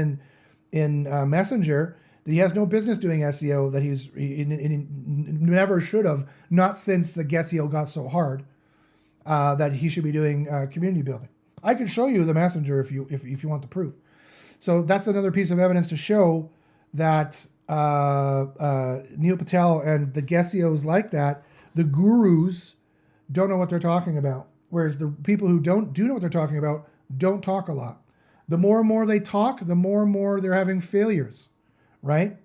in Messenger that he has no business doing SEO, that he never should have, not since the SEO got so hard, that he should be doing community building. I can show you the Messenger if you want the proof. So that's another piece of evidence to show that Neil Patel and the SEOs like that, the gurus, don't know what they're talking about. Whereas the people who do know what they're talking about don't talk a lot. The more and more they talk, the more and more they're having failures, right?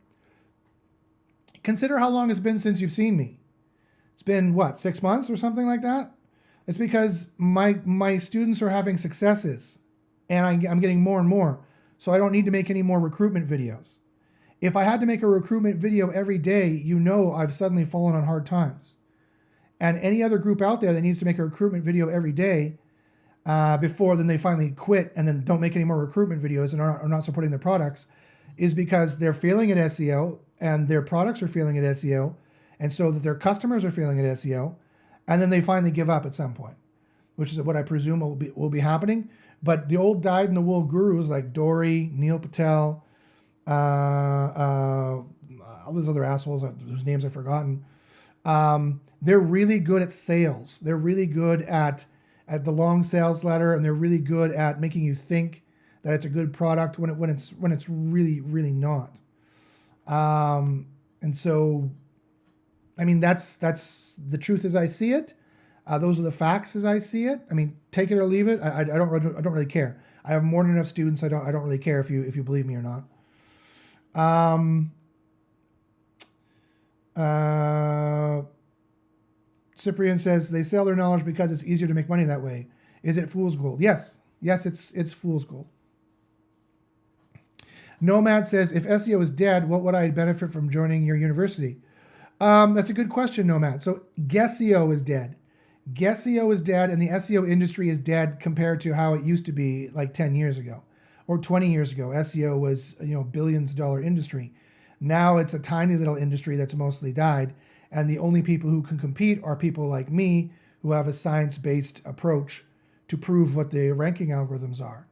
Consider how long it's been since you've seen me. It's been, what, 6 months or something like that? It's because my students are having successes, and I'm getting more and more, so I don't need to make any more recruitment videos. If I had to make a recruitment video every day, I've suddenly fallen on hard times. And any other group out there that needs to make a recruitment video every day before then they finally quit and then don't make any more recruitment videos and are not supporting their products is because they're failing at SEO and their products are failing at SEO, and so that their customers are failing at SEO, and then they finally give up at some point, which is what I presume will be happening. But the old dyed-in-the-wool gurus like Dory, Neil Patel, all those other assholes whose names I've forgotten, they're really good at sales. They're really good at the long sales letter, and they're really good at making you think that it's a good product when it's really, really not. And so, I mean, that's the truth as I see it. Those are the facts as I see it. I mean, take it or leave it. I don't really care. I have more than enough students. I don't really care if you believe me or not. Cyprian says they sell their knowledge because it's easier to make money that way. Is it fool's gold? Yes. Yes, it's fool's gold. Nomad says, if SEO is dead, what would I benefit from joining your university? That's a good question, Nomad. So SEO is dead. SEO is dead, and the SEO industry is dead compared to how it used to be like 10 years ago or 20 years ago. SEO was, billions-dollar industry. Now it's a tiny little industry that's mostly died, and the only people who can compete are people like me who have a science-based approach to prove what the ranking algorithms are.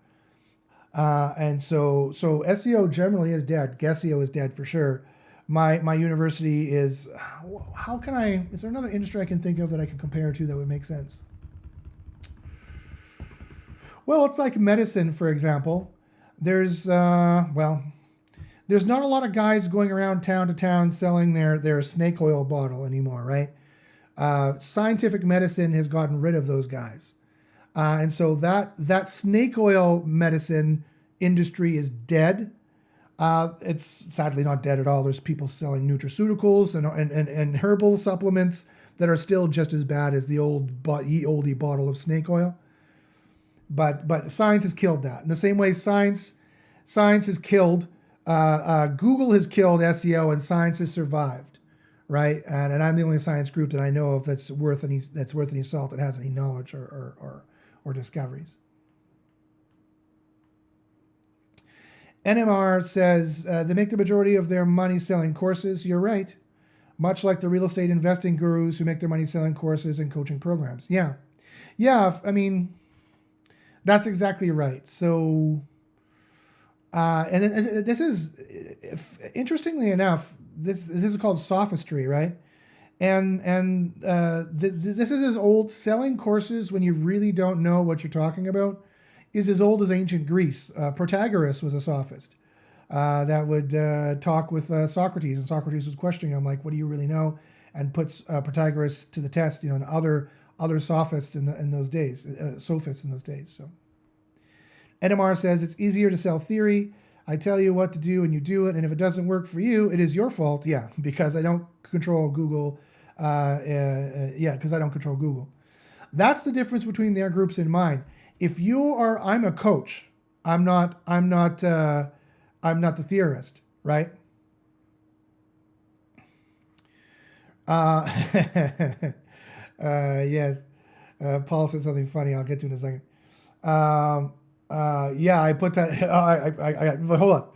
And so SEO generally is dead. SEO is dead for sure. My university is, is there another industry I can think of that I can compare to that would make sense? Well, it's like medicine, for example. There's not a lot of guys going around town to town selling their snake oil bottle anymore, right? Scientific medicine has gotten rid of those guys. And so that snake oil medicine industry is dead. It's sadly not dead at all. There's people selling nutraceuticals and herbal supplements that are still just as bad as the oldie bottle of snake oil. But science has killed that. In the same way, science has killed, Google has killed SEO, and science has survived, right? And I'm the only science group that I know of that's worth any salt, that has any knowledge or discoveries. NMR says they make the majority of their money selling courses. You're right. Much like the real estate investing gurus who make their money selling courses and coaching programs. Yeah. I mean, that's exactly right. So, and this is, interestingly enough, this is called Sophistry, right? And this is as old. Selling courses when you really don't know what you're talking about is as old as ancient Greece. Protagoras was a sophist that would talk with Socrates, and Socrates was questioning him, like, what do you really know? And puts Protagoras to the test, and other sophists in those days, sophists in those days. So NMR says it's easier to sell theory. I tell you what to do and you do it, and if it doesn't work for you, it is your fault. Yeah, because I don't control Google. Because I don't control Google. That's the difference between their groups and mine. If I'm a coach. I'm not the theorist, right? Yes. Paul said something funny. I'll get to it in a second. I put that. But hold on.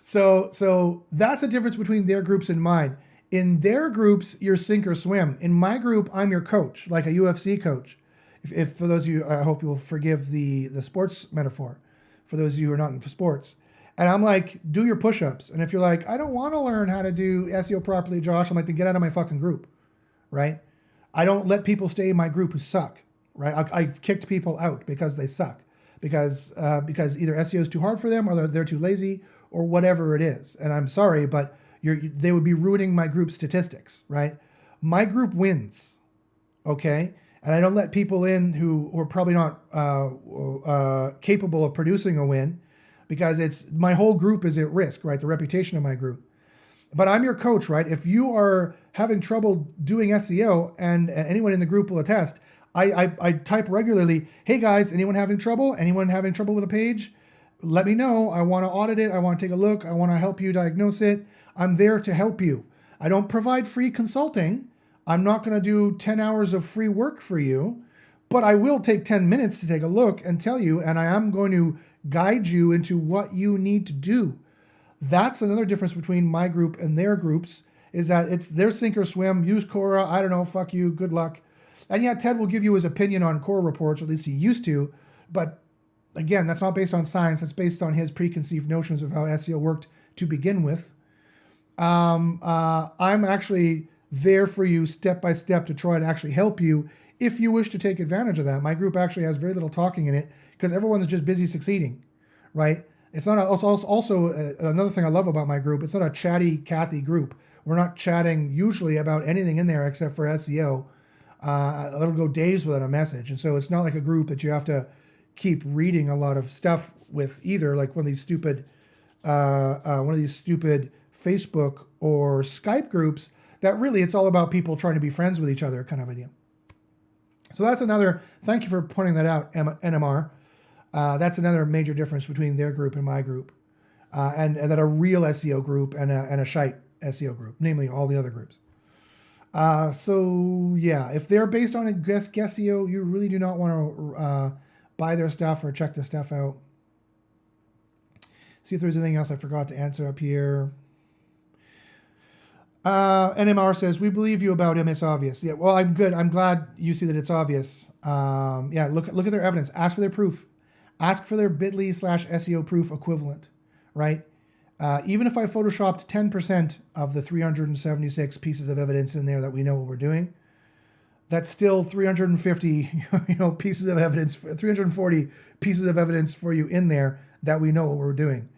So that's the difference between their groups and mine. In their groups, you're sink or swim. In my group, I'm your coach, like a UFC coach. If for those of you, I hope you'll forgive the sports metaphor, for those of you who are not into sports. And I'm like, do your push-ups. And if you're like, I don't want to learn how to do SEO properly, Josh, I'm like, then get out of my fucking group, right? I don't let people stay in my group who suck, right? I've kicked people out because they suck, because either SEO is too hard for them, or they're too lazy, or whatever it is. And I'm sorry, but they would be ruining my group statistics, right? My group wins, okay? And I don't let people in who are probably not capable of producing a win, because my whole group is at risk, right? The reputation of my group. But I'm your coach, right? If you are having trouble doing SEO, and anyone in the group will attest, I type regularly, hey guys, anyone having trouble? Anyone having trouble with a page? Let me know. I want to audit it. I want to take a look. I want to help you diagnose it. I'm there to help you. I don't provide free consulting. I'm not going to do 10 hours of free work for you, but I will take 10 minutes to take a look and tell you, and I am going to guide you into what you need to do. That's another difference between my group and their groups, is that it's their sink or swim. Use Quora. I don't know. Fuck you. Good luck. And yeah, Ted will give you his opinion on Quora reports, or at least he used to. But again, that's not based on science. It's based on his preconceived notions of how SEO worked to begin with. I'm actually there for you step by step to try to actually help you if you wish to take advantage of that. My group actually has very little talking in it because everyone's just busy succeeding, right? It's not also another thing I love about my group. It's not a chatty Cathy group. We're not chatting usually about anything in there except for SEO. It'll go days without a message, and so it's not like a group that you have to keep reading a lot of stuff with either, like one of these stupid Facebook or Skype groups that really it's all about people trying to be friends with each other kind of idea. So that's another, thank you for pointing that out, NMR. That's another major difference between their group and my group. And that a real SEO group and a shite SEO group, namely all the other groups. So yeah, if they're based on a SEO, you really do not want to buy their stuff or check their stuff out. See if there's anything else I forgot to answer up here. NMR says, we believe you about him, it's obvious. Yeah, well, I'm good. I'm glad you see that it's obvious. Yeah, look at their evidence. Ask for their proof. Ask for their bit.ly/SEO proof equivalent, right? Even if I photoshopped 10% of the 376 pieces of evidence in there that we know what we're doing, that's still 350 pieces of evidence, 340 pieces of evidence for you in there that we know what we're doing.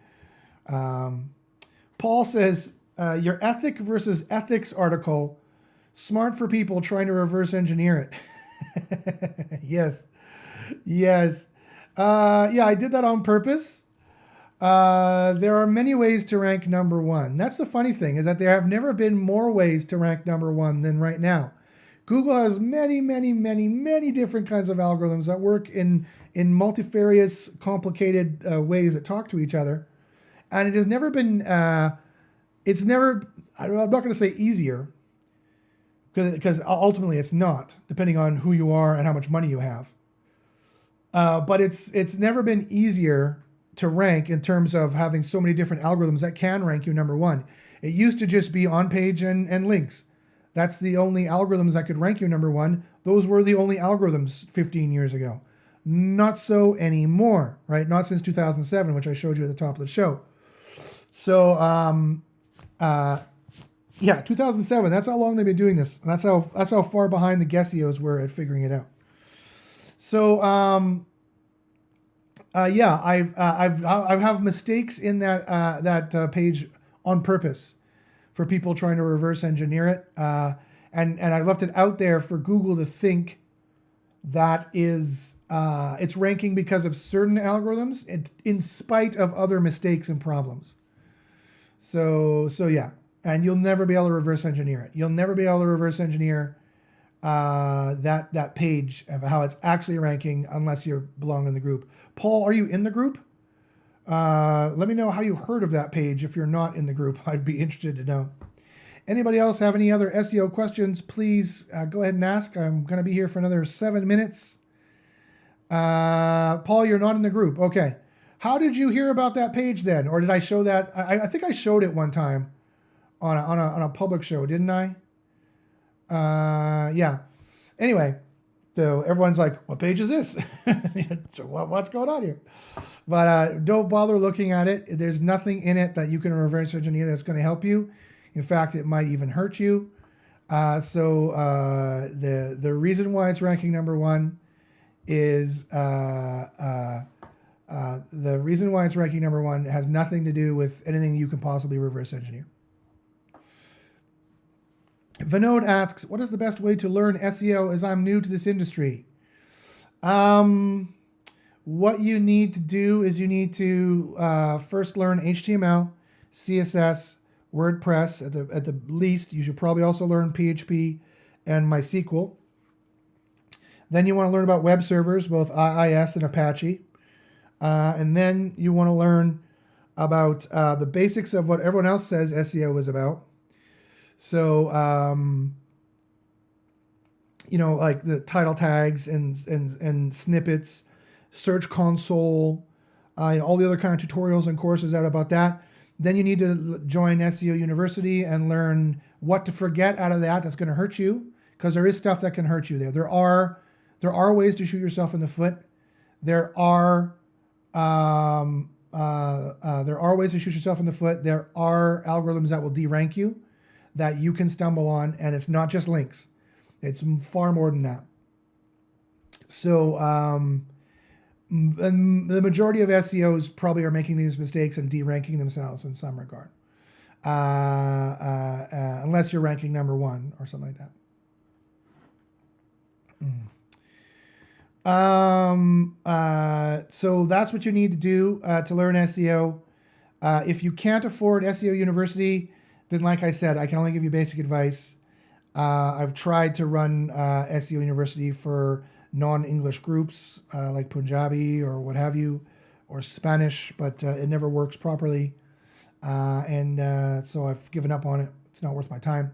Paul says, your ethic versus ethics article, smart for people trying to reverse engineer it. Yes. Yeah, I did that on purpose. There are many ways to rank number one. That's the funny thing, is that there have never been more ways to rank number one than right now. Google has many, many, many, many different kinds of algorithms that work in multifarious, complicated ways that talk to each other. And it has never been, I'm not going to say easier, because ultimately it's not, depending on who you are and how much money you have. But it's never been easier to rank in terms of having so many different algorithms that can rank you number one. It used to just be on page and links. That's the only algorithms that could rank you number one. Those were the only algorithms 15 years ago. Not so anymore, right? Not since 2007, which I showed you at the top of the show. So, yeah, 2007, that's how long they've been doing this. And that's how far behind the Gessios were at figuring it out. So, yeah, I have mistakes in that page on purpose for people trying to reverse engineer it, and I left it out there for Google to think that is it's ranking because of certain algorithms, in spite of other mistakes and problems. So yeah, and you'll never be able to reverse engineer it. You'll never be able to reverse engineer that page of how it's actually ranking unless you belong in the group. Paul, are you in the group? Let me know how you heard of that page if you're not in the group. I'd be interested to know. Anybody else have any other SEO questions? Please go ahead and ask. I'm going to be here for another 7 minutes. Paul, you're not in the group. Okay. How did you hear about that page then? Or did I show that? I think I showed it one time on a public show, didn't I? Yeah. Anyway, so everyone's like, what page is this? So what's going on here? But don't bother looking at it. There's nothing in it that you can reverse engineer that's going to help you. In fact, it might even hurt you. So the reason why it's ranking number one is the reason why it's ranking number one has nothing to do with anything you can possibly reverse engineer. Vinod asks, what is the best way to learn SEO as I'm new to this industry? What you need to do is you need to first learn HTML, CSS, WordPress. At the least, you should probably also learn PHP and MySQL. Then you want to learn about web servers, both IIS and Apache. And then you want to learn about the basics of what everyone else says SEO is about. So, like the title tags and snippets, Search Console, all the other kind of tutorials and courses out about that. Then you need to join SEO University and learn what to forget out of that that's going to hurt you, because there is stuff that can hurt you there. There are ways to shoot yourself in the foot. There are ways to shoot yourself in the foot. There are algorithms that will de-rank you, that you can stumble on, and it's not just links. It's far more than that. So and the majority of SEOs probably are making these mistakes and de-ranking themselves in some regard, unless you're ranking number one or something like that. So that's what you need to do to learn SEO. If you can't afford SEO University, then like I said, I can only give you basic advice. I've tried to run SEO University for non-English groups like Punjabi or what have you, or Spanish, but it never works properly. So I've given up on it. It's not worth my time.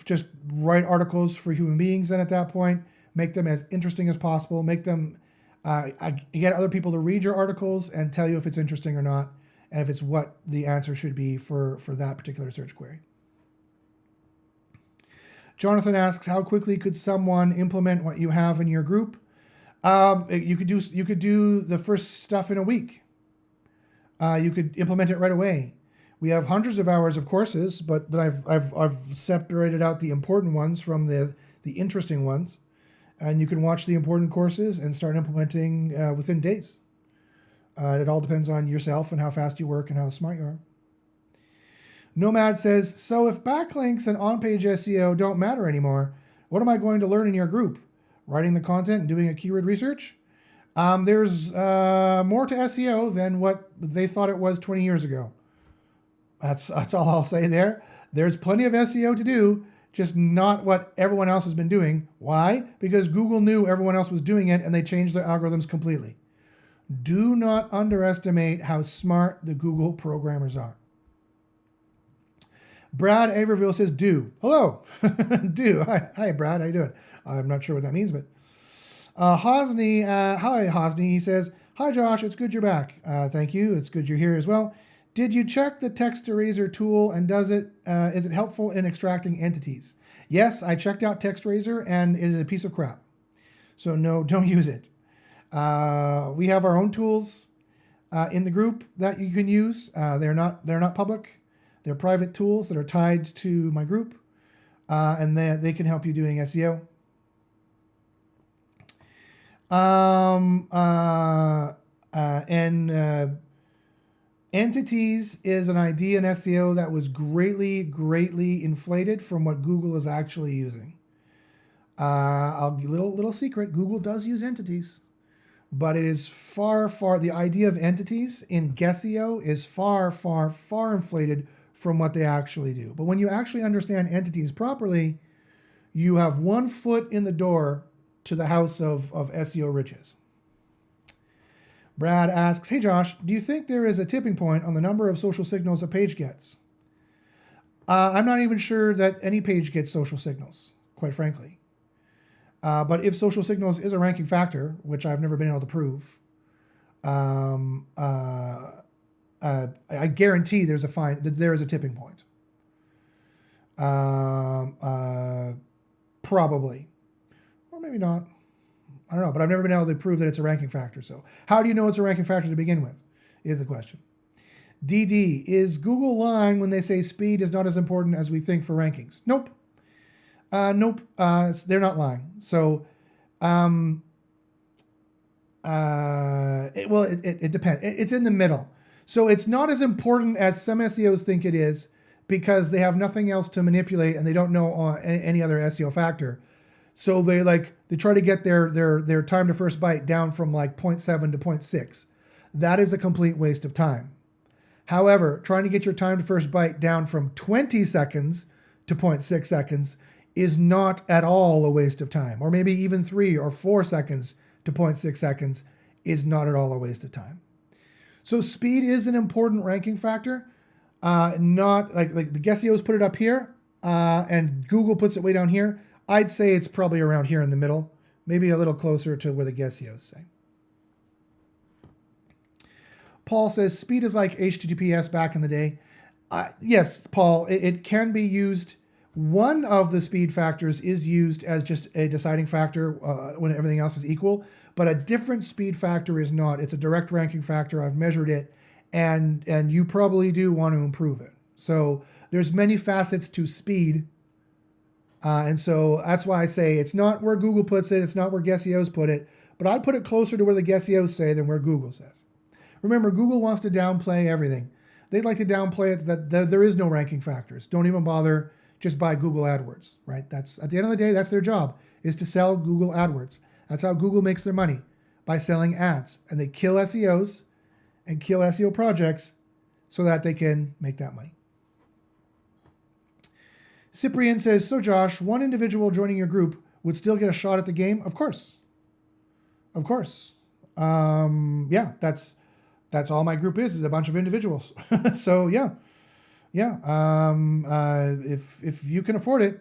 Just write articles for human beings then at that point, make them as interesting as possible, make them, get other people to read your articles and tell you if it's interesting or not, and if it's what the answer should be for that particular search query. Jonathan asks, how quickly could someone implement what you have in your group? You could do the first stuff in a week. You could implement it right away. We have hundreds of hours of courses, but then I've separated out the important ones from the interesting ones, and you can watch the important courses and start implementing within days. It all depends on yourself and how fast you work and how smart you are. Nomad says, so if backlinks and on-page SEO don't matter anymore, what am I going to learn in your group? Writing the content and doing a keyword research? There's more to SEO than what they thought it was 20 years ago. That's all I'll say there. There's plenty of SEO to do, just not what everyone else has been doing. Why? Because Google knew everyone else was doing it and they changed their algorithms completely. Do not underestimate how smart the Google programmers are. Brad Averville says, do. Hello. Do. Hi, Brad. How you doing? I'm not sure what that means, but Hosni, hi, Hosni. He says, hi, Josh. It's good you're back. Thank you. It's good you're here as well. Did you check the text eraser tool and is it helpful in extracting entities? Yes, I checked out TextRaiser and it is a piece of crap. So no, don't use it. We have our own tools in the group that you can use. They're not public. They're private tools that are tied to my group, and they can help you doing SEO. Entities is an idea in SEO that was greatly inflated from what Google is actually using. I'll give a little secret. Google does use entities, but it is far, the idea of entities in SEO is far inflated from what they actually do. But when you actually understand entities properly, you have one foot in the door to the house of SEO riches. Brad asks, hey Josh, do you think there is a tipping point on the number of social signals a page gets? I'm not even sure that any page gets social signals, quite frankly. But if social signals is a ranking factor, which I've never been able to prove, I guarantee there is a tipping point. Probably, or maybe not. I don't know, but I've never been able to prove that it's a ranking factor. So how do you know it's a ranking factor to begin with, is the question. DD, is Google lying when they say speed is not as important as we think for rankings? Nope. Nope. They're not lying. So, it depends. It's in the middle. So it's not as important as some SEOs think it is because they have nothing else to manipulate and they don't know any other SEO factor. So they try to get their time to first byte down from like 0.7 to 0.6. That is a complete waste of time. However, trying to get your time to first byte down from 20 seconds to 0.6 seconds is not at all a waste of time. Or maybe even 3 or 4 seconds to 0.6 seconds is not at all a waste of time. So speed is an important ranking factor. Not like the SEOs put it up here and Google puts it way down here. I'd say it's probably around here in the middle, maybe a little closer to where the SEOs say. Paul says speed is like HTTPS back in the day. Yes, Paul, it can be used. One of the speed factors is used as just a deciding factor when everything else is equal, but a different speed factor is not. It's a direct ranking factor. I've measured it, and you probably do want to improve it. So there's many facets to speed, and so that's why I say it's not where Google puts it. It's not where SEOs put it, but I'd put it closer to where the SEOs say than where Google says. Remember, Google wants to downplay everything. They'd like to downplay it that there is no ranking factors. Don't even bother. Just buy Google AdWords, right? That's at the end of the day, that's their job, is to sell Google AdWords. That's how Google makes their money, by selling ads. And they kill SEOs and kill SEO projects so that they can make that money. Cyprian says, so Josh, one individual joining your group would still get a shot at the game? Of course. Of course. Yeah, that's all my group is a bunch of individuals. So yeah. If you can afford it,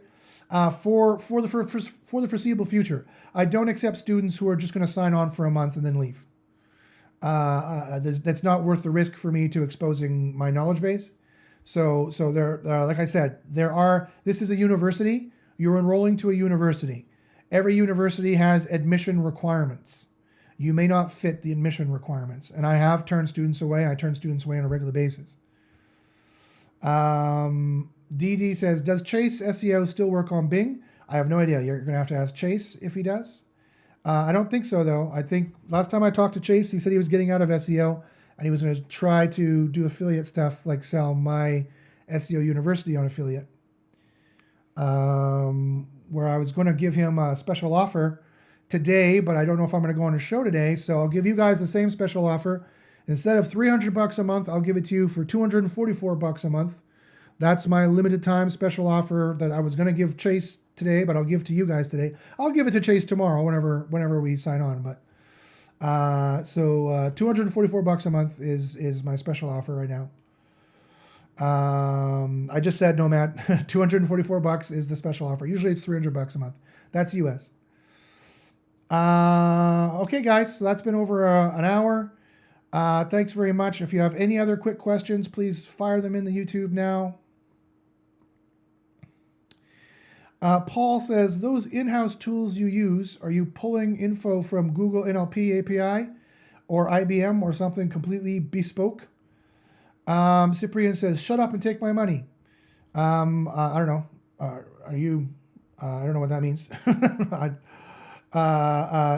for the foreseeable future, I don't accept students who are just going to sign on for a month and then leave. That's not worth the risk for me to exposing my knowledge base. So there, like I said, this is a university. You're enrolling to a university. Every university has admission requirements. You may not fit the admission requirements. And I have turned students away. I turn students away on a regular basis. DD says, does Chase SEO still work on Bing? I have no idea. You're going to have to ask Chase if he does. I don't think so, though. I think last time I talked to Chase, he said he was getting out of SEO and he was going to try to do affiliate stuff like sell my SEO University on affiliate. Where I was going to give him a special offer today, but I don't know if I'm going to go on a show today. So I'll give you guys the same special offer. Instead of $300 a month, I'll give it to you for $244 a month. That's my limited time special offer that I was going to give Chase today, but I'll give to you guys today. I'll give it to Chase tomorrow whenever we sign on. But so $244 a month is my special offer right now. I just said no, Matt. $244 is the special offer. Usually it's $300 a month. That's US. Okay, guys. So that's been over an hour. Thanks very much. If you have any other quick questions, please fire them in the YouTube now. Paul says, those in-house tools you use, are you pulling info from Google NLP API or IBM or something completely bespoke? Cyprian says, shut up and take my money. I don't know. Are you, I don't know what that means.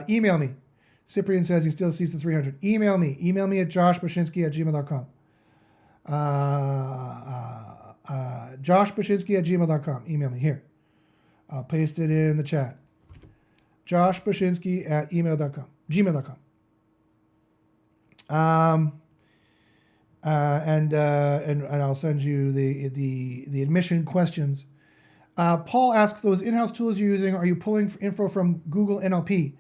Email me. Cyprian says he still sees the 300. Email me. Email me at joshbachynski@gmail.com. Joshbachynski@gmail.com. Email me here. I'll paste it in the chat. joshbachynski@gmail.com. And I'll send you the admission questions. Paul asks, those in-house tools you're using, are you pulling info from Google NLP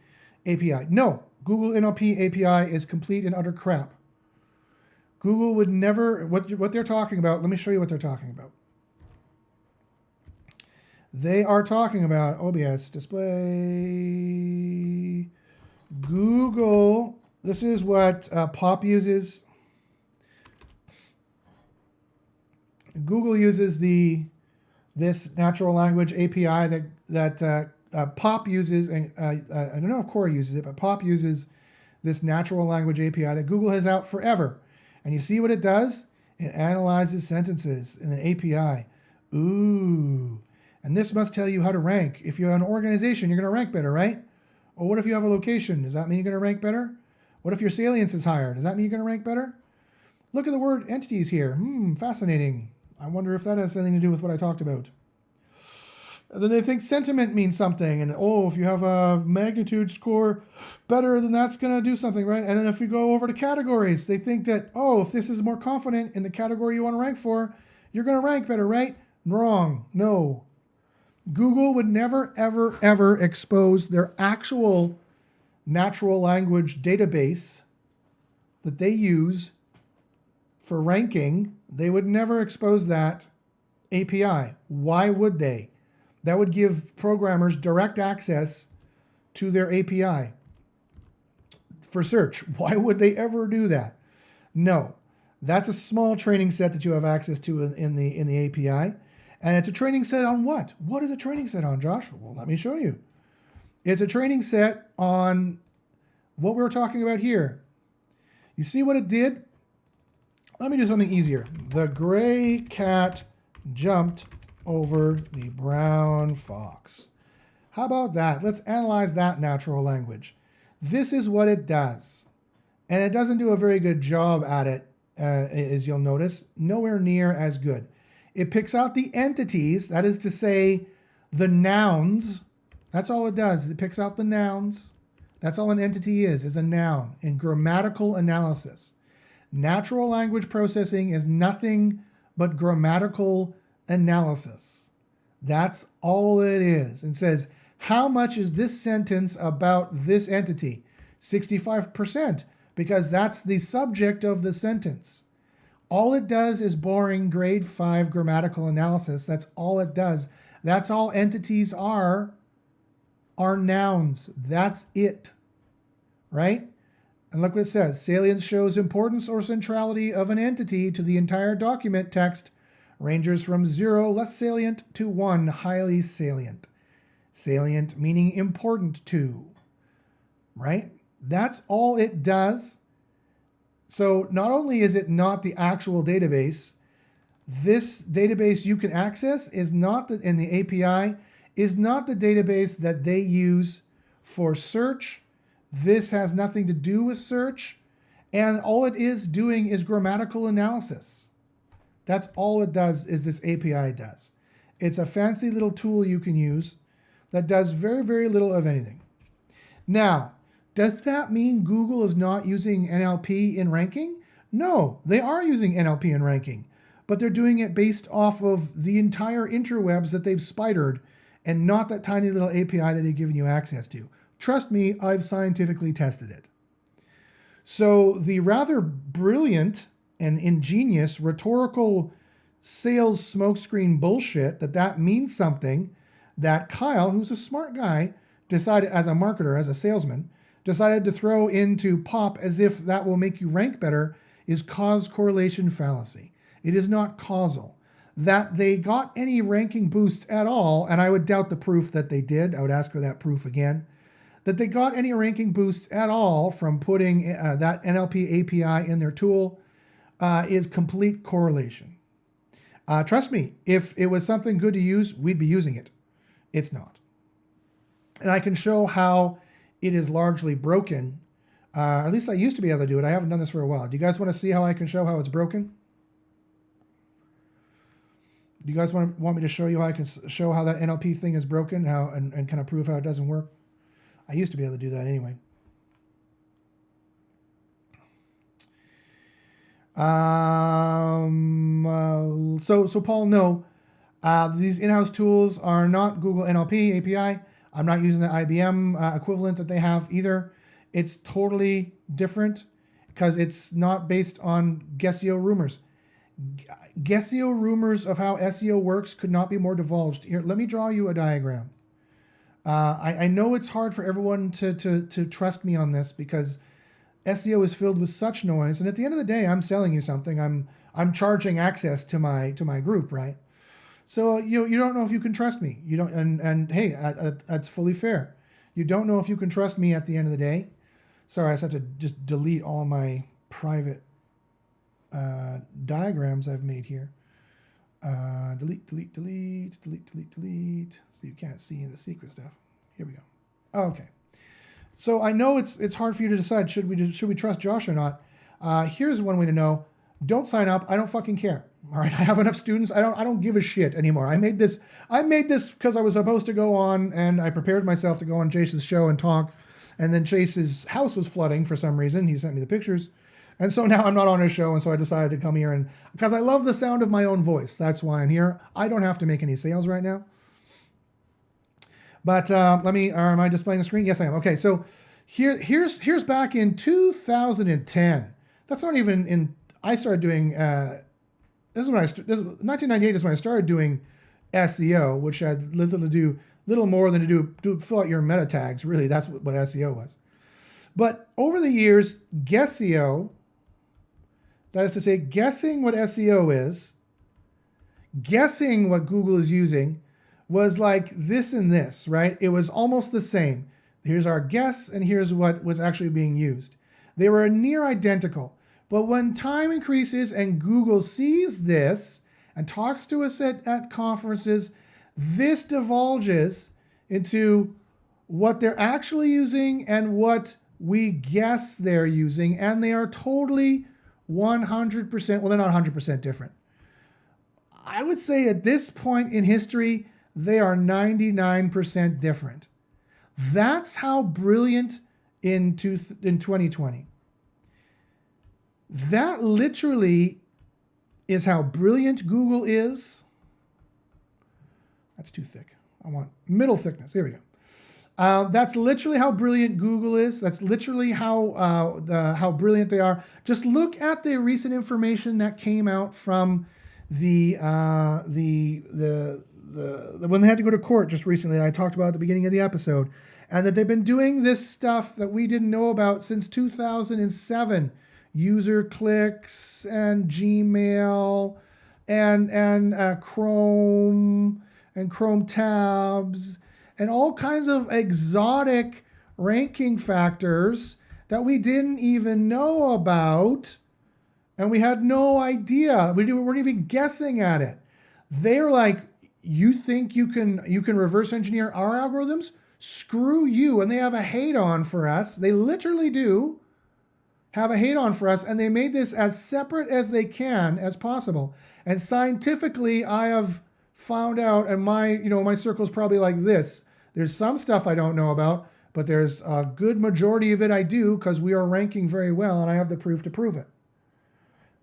API? No, Google NLP API is complete and utter crap. Google would never, what they're talking about, let me show you what they're talking about. They are talking about OBS display. Google, this is what POP uses. Google uses this natural language API that POP uses, and I don't know if Quora uses it, but POP uses this natural language API that Google has out forever. And you see what it does? It analyzes sentences in an API. Ooh. And this must tell you how to rank. If you're an organization, you're going to rank better, right? Or what if you have a location? Does that mean you're going to rank better? What if your salience is higher? Does that mean you're going to rank better? Look at the word entities here. Fascinating. I wonder if that has anything to do with what I talked about. And then they think sentiment means something. And, if you have a magnitude score better, then that's going to do something, right? And then if you go over to categories, they think that, if this is more confident in the category you want to rank for, you're going to rank better, right? Wrong. No. Google would never, ever, ever expose their actual natural language database that they use for ranking. They would never expose that API. Why would they? That would give programmers direct access to their API for search. Why would they ever do that? No, that's a small training set that you have access to in the API. And it's a training set on what? What is a training set on, Josh? Well, let me show you. It's a training set on what we're talking about here. You see what it did? Let me do something easier. The gray cat jumped over the brown fox. How about that? Let's analyze that natural language. This is what it does. And it doesn't do a very good job at it, as you'll notice. Nowhere near as good. It picks out the entities, that is to say, the nouns. That's all it does. It picks out the nouns. That's all an entity is a noun in grammatical analysis. Natural language processing is nothing but grammatical analysis. That's all it is. And says, how much is this sentence about this entity? 65%, because that's the subject of the sentence. All it does is boring grade 5 grammatical analysis. That's all it does. That's all entities are nouns. That's it, right? And look what it says. Salience shows importance or centrality of an entity to the entire document text, ranges from 0, less salient, to 1, highly salient. Salient meaning important to, right? That's all it does. So not only is it not the actual database, this database you can access is not in the API, is not the database that they use for search. This has nothing to do with search. And all it is doing is grammatical analysis. That's all it does, is this API does. It's a fancy little tool you can use that does very, very little of anything. Now, does that mean Google is not using NLP in ranking? No, they are using NLP in ranking, but they're doing it based off of the entire interwebs that they've spidered and not that tiny little API that they've given you access to. Trust me, I've scientifically tested it. So the rather brilliant and ingenious rhetorical sales smokescreen bullshit that means something, that Kyle, who's a smart guy, decided as a marketer, as a salesman, decided to throw into pop as if that will make you rank better, is cause correlation fallacy. It is not causal. That they got any ranking boosts at all, and I would doubt the proof that they did, I would ask for that proof again, that they got any ranking boosts at all from putting that NLP API in their tool is complete correlation. Trust me, if it was something good to use, we'd be using it. It's not. And I can show how it is largely broken. At least I used to be able to do it. I haven't done this for a while. Do you guys want to see how I can show how it's broken? Do you guys want me to show you how I can show how that NLP thing is broken, and kind of prove how it doesn't work? I used to be able to do that anyway. So Paul, no, these in-house tools are not Google NLP API. I'm not using the IBM equivalent that they have either. It's totally different because it's not based on Guessio rumors. Guessio rumors of how SEO works could not be more divulged. Here, let me draw you a diagram. I know it's hard for everyone to trust me on this because SEO is filled with such noise, and at the end of the day, I'm selling you something. I'm charging access to my group, right? So you don't know if you can trust me. You don't, and hey, that's fully fair. You don't know if you can trust me at the end of the day. Sorry, I just have to just delete all my private diagrams I've made here. Delete. So you can't see the secret stuff. Here we go. Okay. So I know it's hard for you to decide should we trust Josh or not. Here's one way to know: don't sign up. I don't fucking care. All right, I have enough students. I don't give a shit anymore. I made this because I was supposed to go on, and I prepared myself to go on Chase's show and talk, and then Chase's house was flooding for some reason. He sent me the pictures, and so now I'm not on his show, and so I decided to come here, and because I love the sound of my own voice, that's why I'm here. I don't have to make any sales right now. But am I displaying the screen? Yes, I am. Okay, so here's back in 2010. That's not even in. I started doing. 1998 is when I started doing SEO, which had little more than to fill out your meta tags. Really, that's what SEO was. But over the years, Guessio, that is to say, guessing what SEO is, guessing what Google is using, was like this and this, right? It was almost the same. Here's our guess, and here's what was actually being used. They were near identical. But when time increases and Google sees this and talks to us at conferences, this divulges into what they're actually using and what we guess they're using, and they are totally 100%, well, they're not 100% different. I would say at this point in history, they are 99% different. That's how brilliant in 2020. That literally is how brilliant Google is. That's too thick. I want middle thickness. Here we go. That's literally how brilliant Google is. That's literally how brilliant they are. Just look at the recent information that came out from the when they had to go to court just recently. I talked about at the beginning of the episode, and that they've been doing this stuff that we didn't know about since 2007. User clicks and Gmail and Chrome and Chrome tabs and all kinds of exotic ranking factors that we didn't even know about, and we had no idea. We weren't even guessing at it. They're like, you think you can reverse engineer our algorithms? Screw you. And they have a hate on for us. They literally do have a hate on for us, and they made this as separate as they can as possible. And scientifically, I have found out, and my circle's probably like this. There's some stuff I don't know about, but there's a good majority of it I do, because we are ranking very well, and I have the proof to prove it.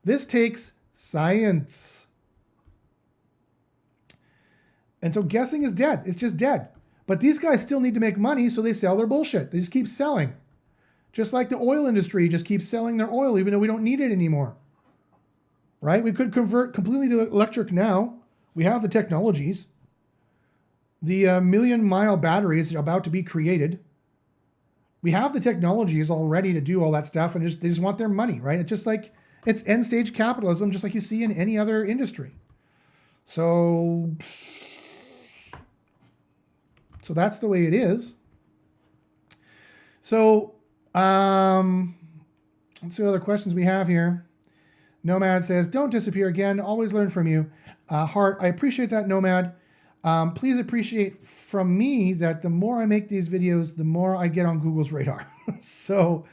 This takes science. And so guessing is dead. It's just dead. But these guys still need to make money, so they sell their bullshit. They just keep selling. Just like the oil industry just keeps selling their oil, even though we don't need it anymore. Right? We could convert completely to electric now. We have the technologies. The million-mile battery is about to be created. We have the technologies already to do all that stuff, and they just want their money, right? It's just like, it's end-stage capitalism, just like you see in any other industry. So that's the way it is. So, let's see what other questions we have here. Nomad says, don't disappear again. Always learn from you. Heart, I appreciate that, Nomad. Please appreciate from me that the more I make these videos, the more I get on Google's radar. So,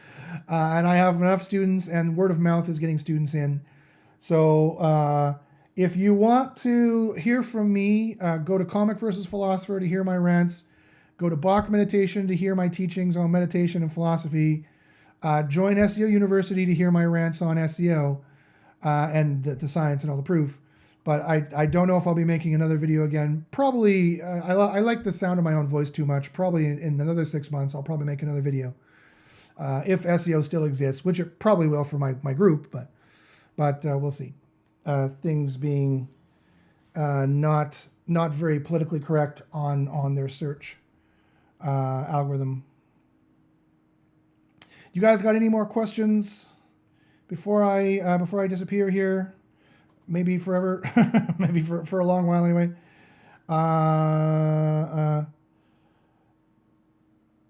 and I have enough students, and word of mouth is getting students in. So, if you want to hear from me, go to Comic versus Philosopher to hear my rants. Go to Bach Meditation to hear my teachings on meditation and philosophy. Join SEO University to hear my rants on SEO and the science and all the proof. But I don't know if I'll be making another video again. Probably, I like the sound of my own voice too much. Probably in another 6 months, I'll probably make another video. If SEO still exists, which it probably will for my group, but we'll see. Things being not very politically correct on their search algorithm. You guys got any more questions before I disappear here? Maybe forever, maybe for a long while anyway.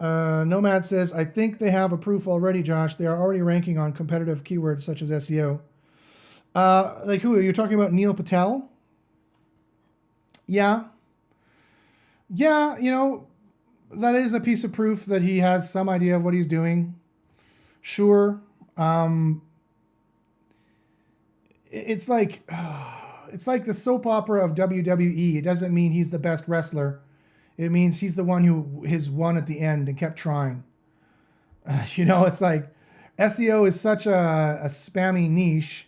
Nomad says, I think they have a proof already, Josh. They are already ranking on competitive keywords such as SEO. Like who? Are you talking about Neil Patel? Yeah. Yeah, that is a piece of proof that he has some idea of what he's doing. Sure. It's like the soap opera of WWE. It doesn't mean he's the best wrestler. It means he's the one who has won at the end and kept trying. It's like SEO is such a spammy niche.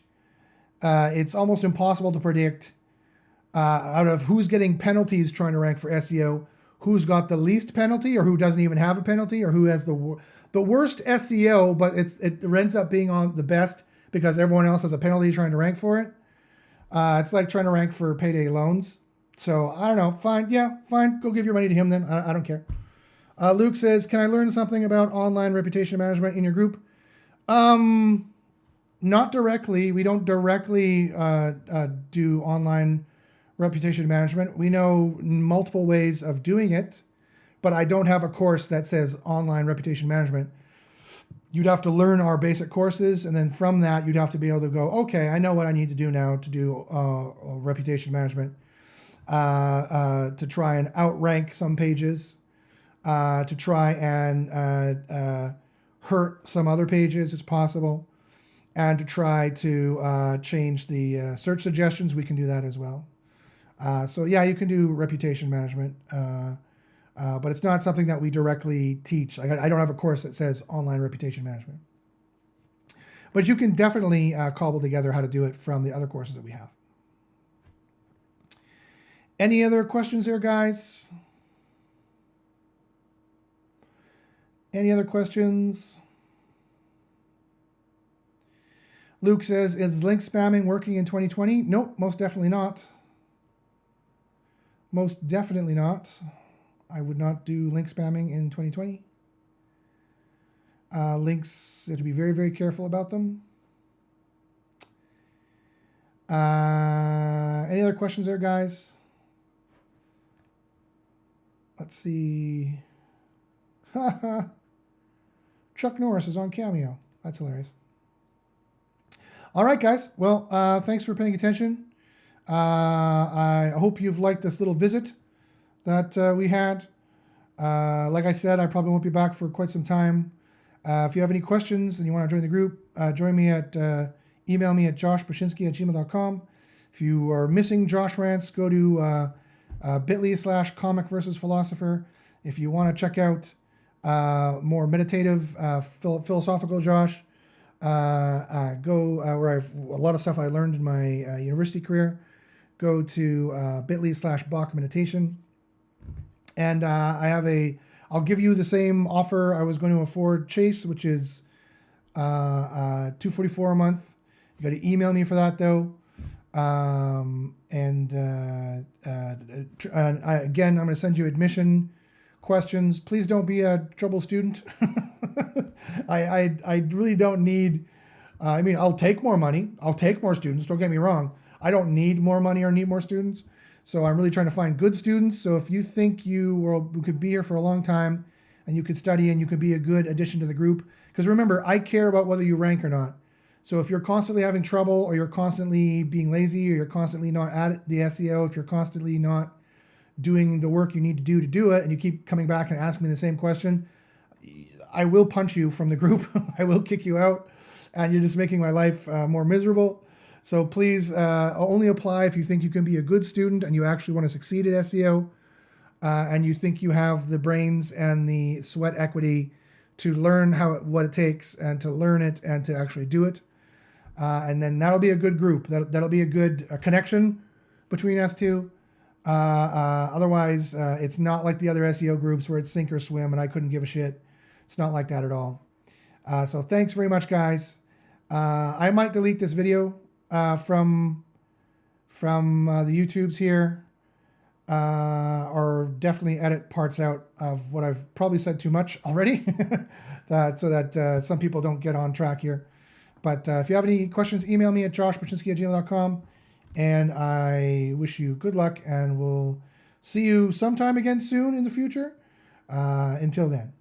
It's almost impossible to predict out of who's getting penalties trying to rank for SEO, who's got the least penalty, or who doesn't even have a penalty, or who has the worst SEO, but it ends up being on the best because everyone else has a penalty trying to rank for it. It's like trying to rank for payday loans. So I don't know. Fine. Yeah, fine. Go give your money to him then. I don't care. Luke says, can I learn something about online reputation management in your group? Not directly. We don't directly do online reputation management. We know multiple ways of doing it, but I don't have a course that says online reputation management. You'd have to learn our basic courses, and then from that, you'd have to be able to go, okay, I know what I need to do now to do reputation management, to try and outrank some pages, to try and hurt some other pages, it's possible, and to try to change the search suggestions. We can do that as well. So yeah, you can do reputation management, but it's not something that we directly teach. I don't have a course that says online reputation management. But you can definitely cobble together how to do it from the other courses that we have. Any other questions there, guys? Any other questions? Luke says, is link spamming working in 2020? Nope, most definitely not. Most definitely not. I would not do link spamming in 2020. Links, you have to be very, very careful about them. Any other questions there, guys? Let's see. Chuck Norris is on Cameo. That's hilarious. All right, guys. Well, thanks for paying attention. I hope you've liked this little visit that we had. Like I said, I probably won't be back for quite some time. If you have any questions and you want to join the group, join me at email me at joshbachynski@gmail.com. If you are missing Josh Rants, go to bit.ly/comic-versus-philosopher. If you want to check out more meditative, philosophical Josh, go where a lot of stuff I learned in my university career. Go to bit.ly/Bach meditation. And I'll give you the same offer I was going to afford Chase, which is $244 a month. You got to email me for that though. Again, I'm going to send you admission questions. Please don't be a trouble student. I really don't need. I mean, I'll take more money. I'll take more students. Don't get me wrong. I don't need more money or need more students. So I'm really trying to find good students. So if you think you could be here for a long time and you could study and you could be a good addition to the group, because remember, I care about whether you rank or not. So if you're constantly having trouble or you're constantly being lazy or you're constantly not at the SEO, if you're constantly not doing the work you need to do it and you keep coming back and asking me the same question, I will punch you from the group. I will kick you out and you're just making my life more miserable. So please only apply if you think you can be a good student and you actually want to succeed at SEO and you think you have the brains and the sweat equity to learn what it takes and to learn it and to actually do it. And then that'll be a good group. That'll be a good connection between us two. Otherwise, it's not like the other SEO groups where it's sink or swim and I couldn't give a shit. It's not like that at all. So thanks very much, guys. I might delete this video from the YouTubes here, or definitely edit parts out of what I've probably said too much already, so that some people don't get on track here. But if you have any questions, email me at joshbachynski@gmail.com, and I wish you good luck, and we'll see you sometime again soon in the future. Until then.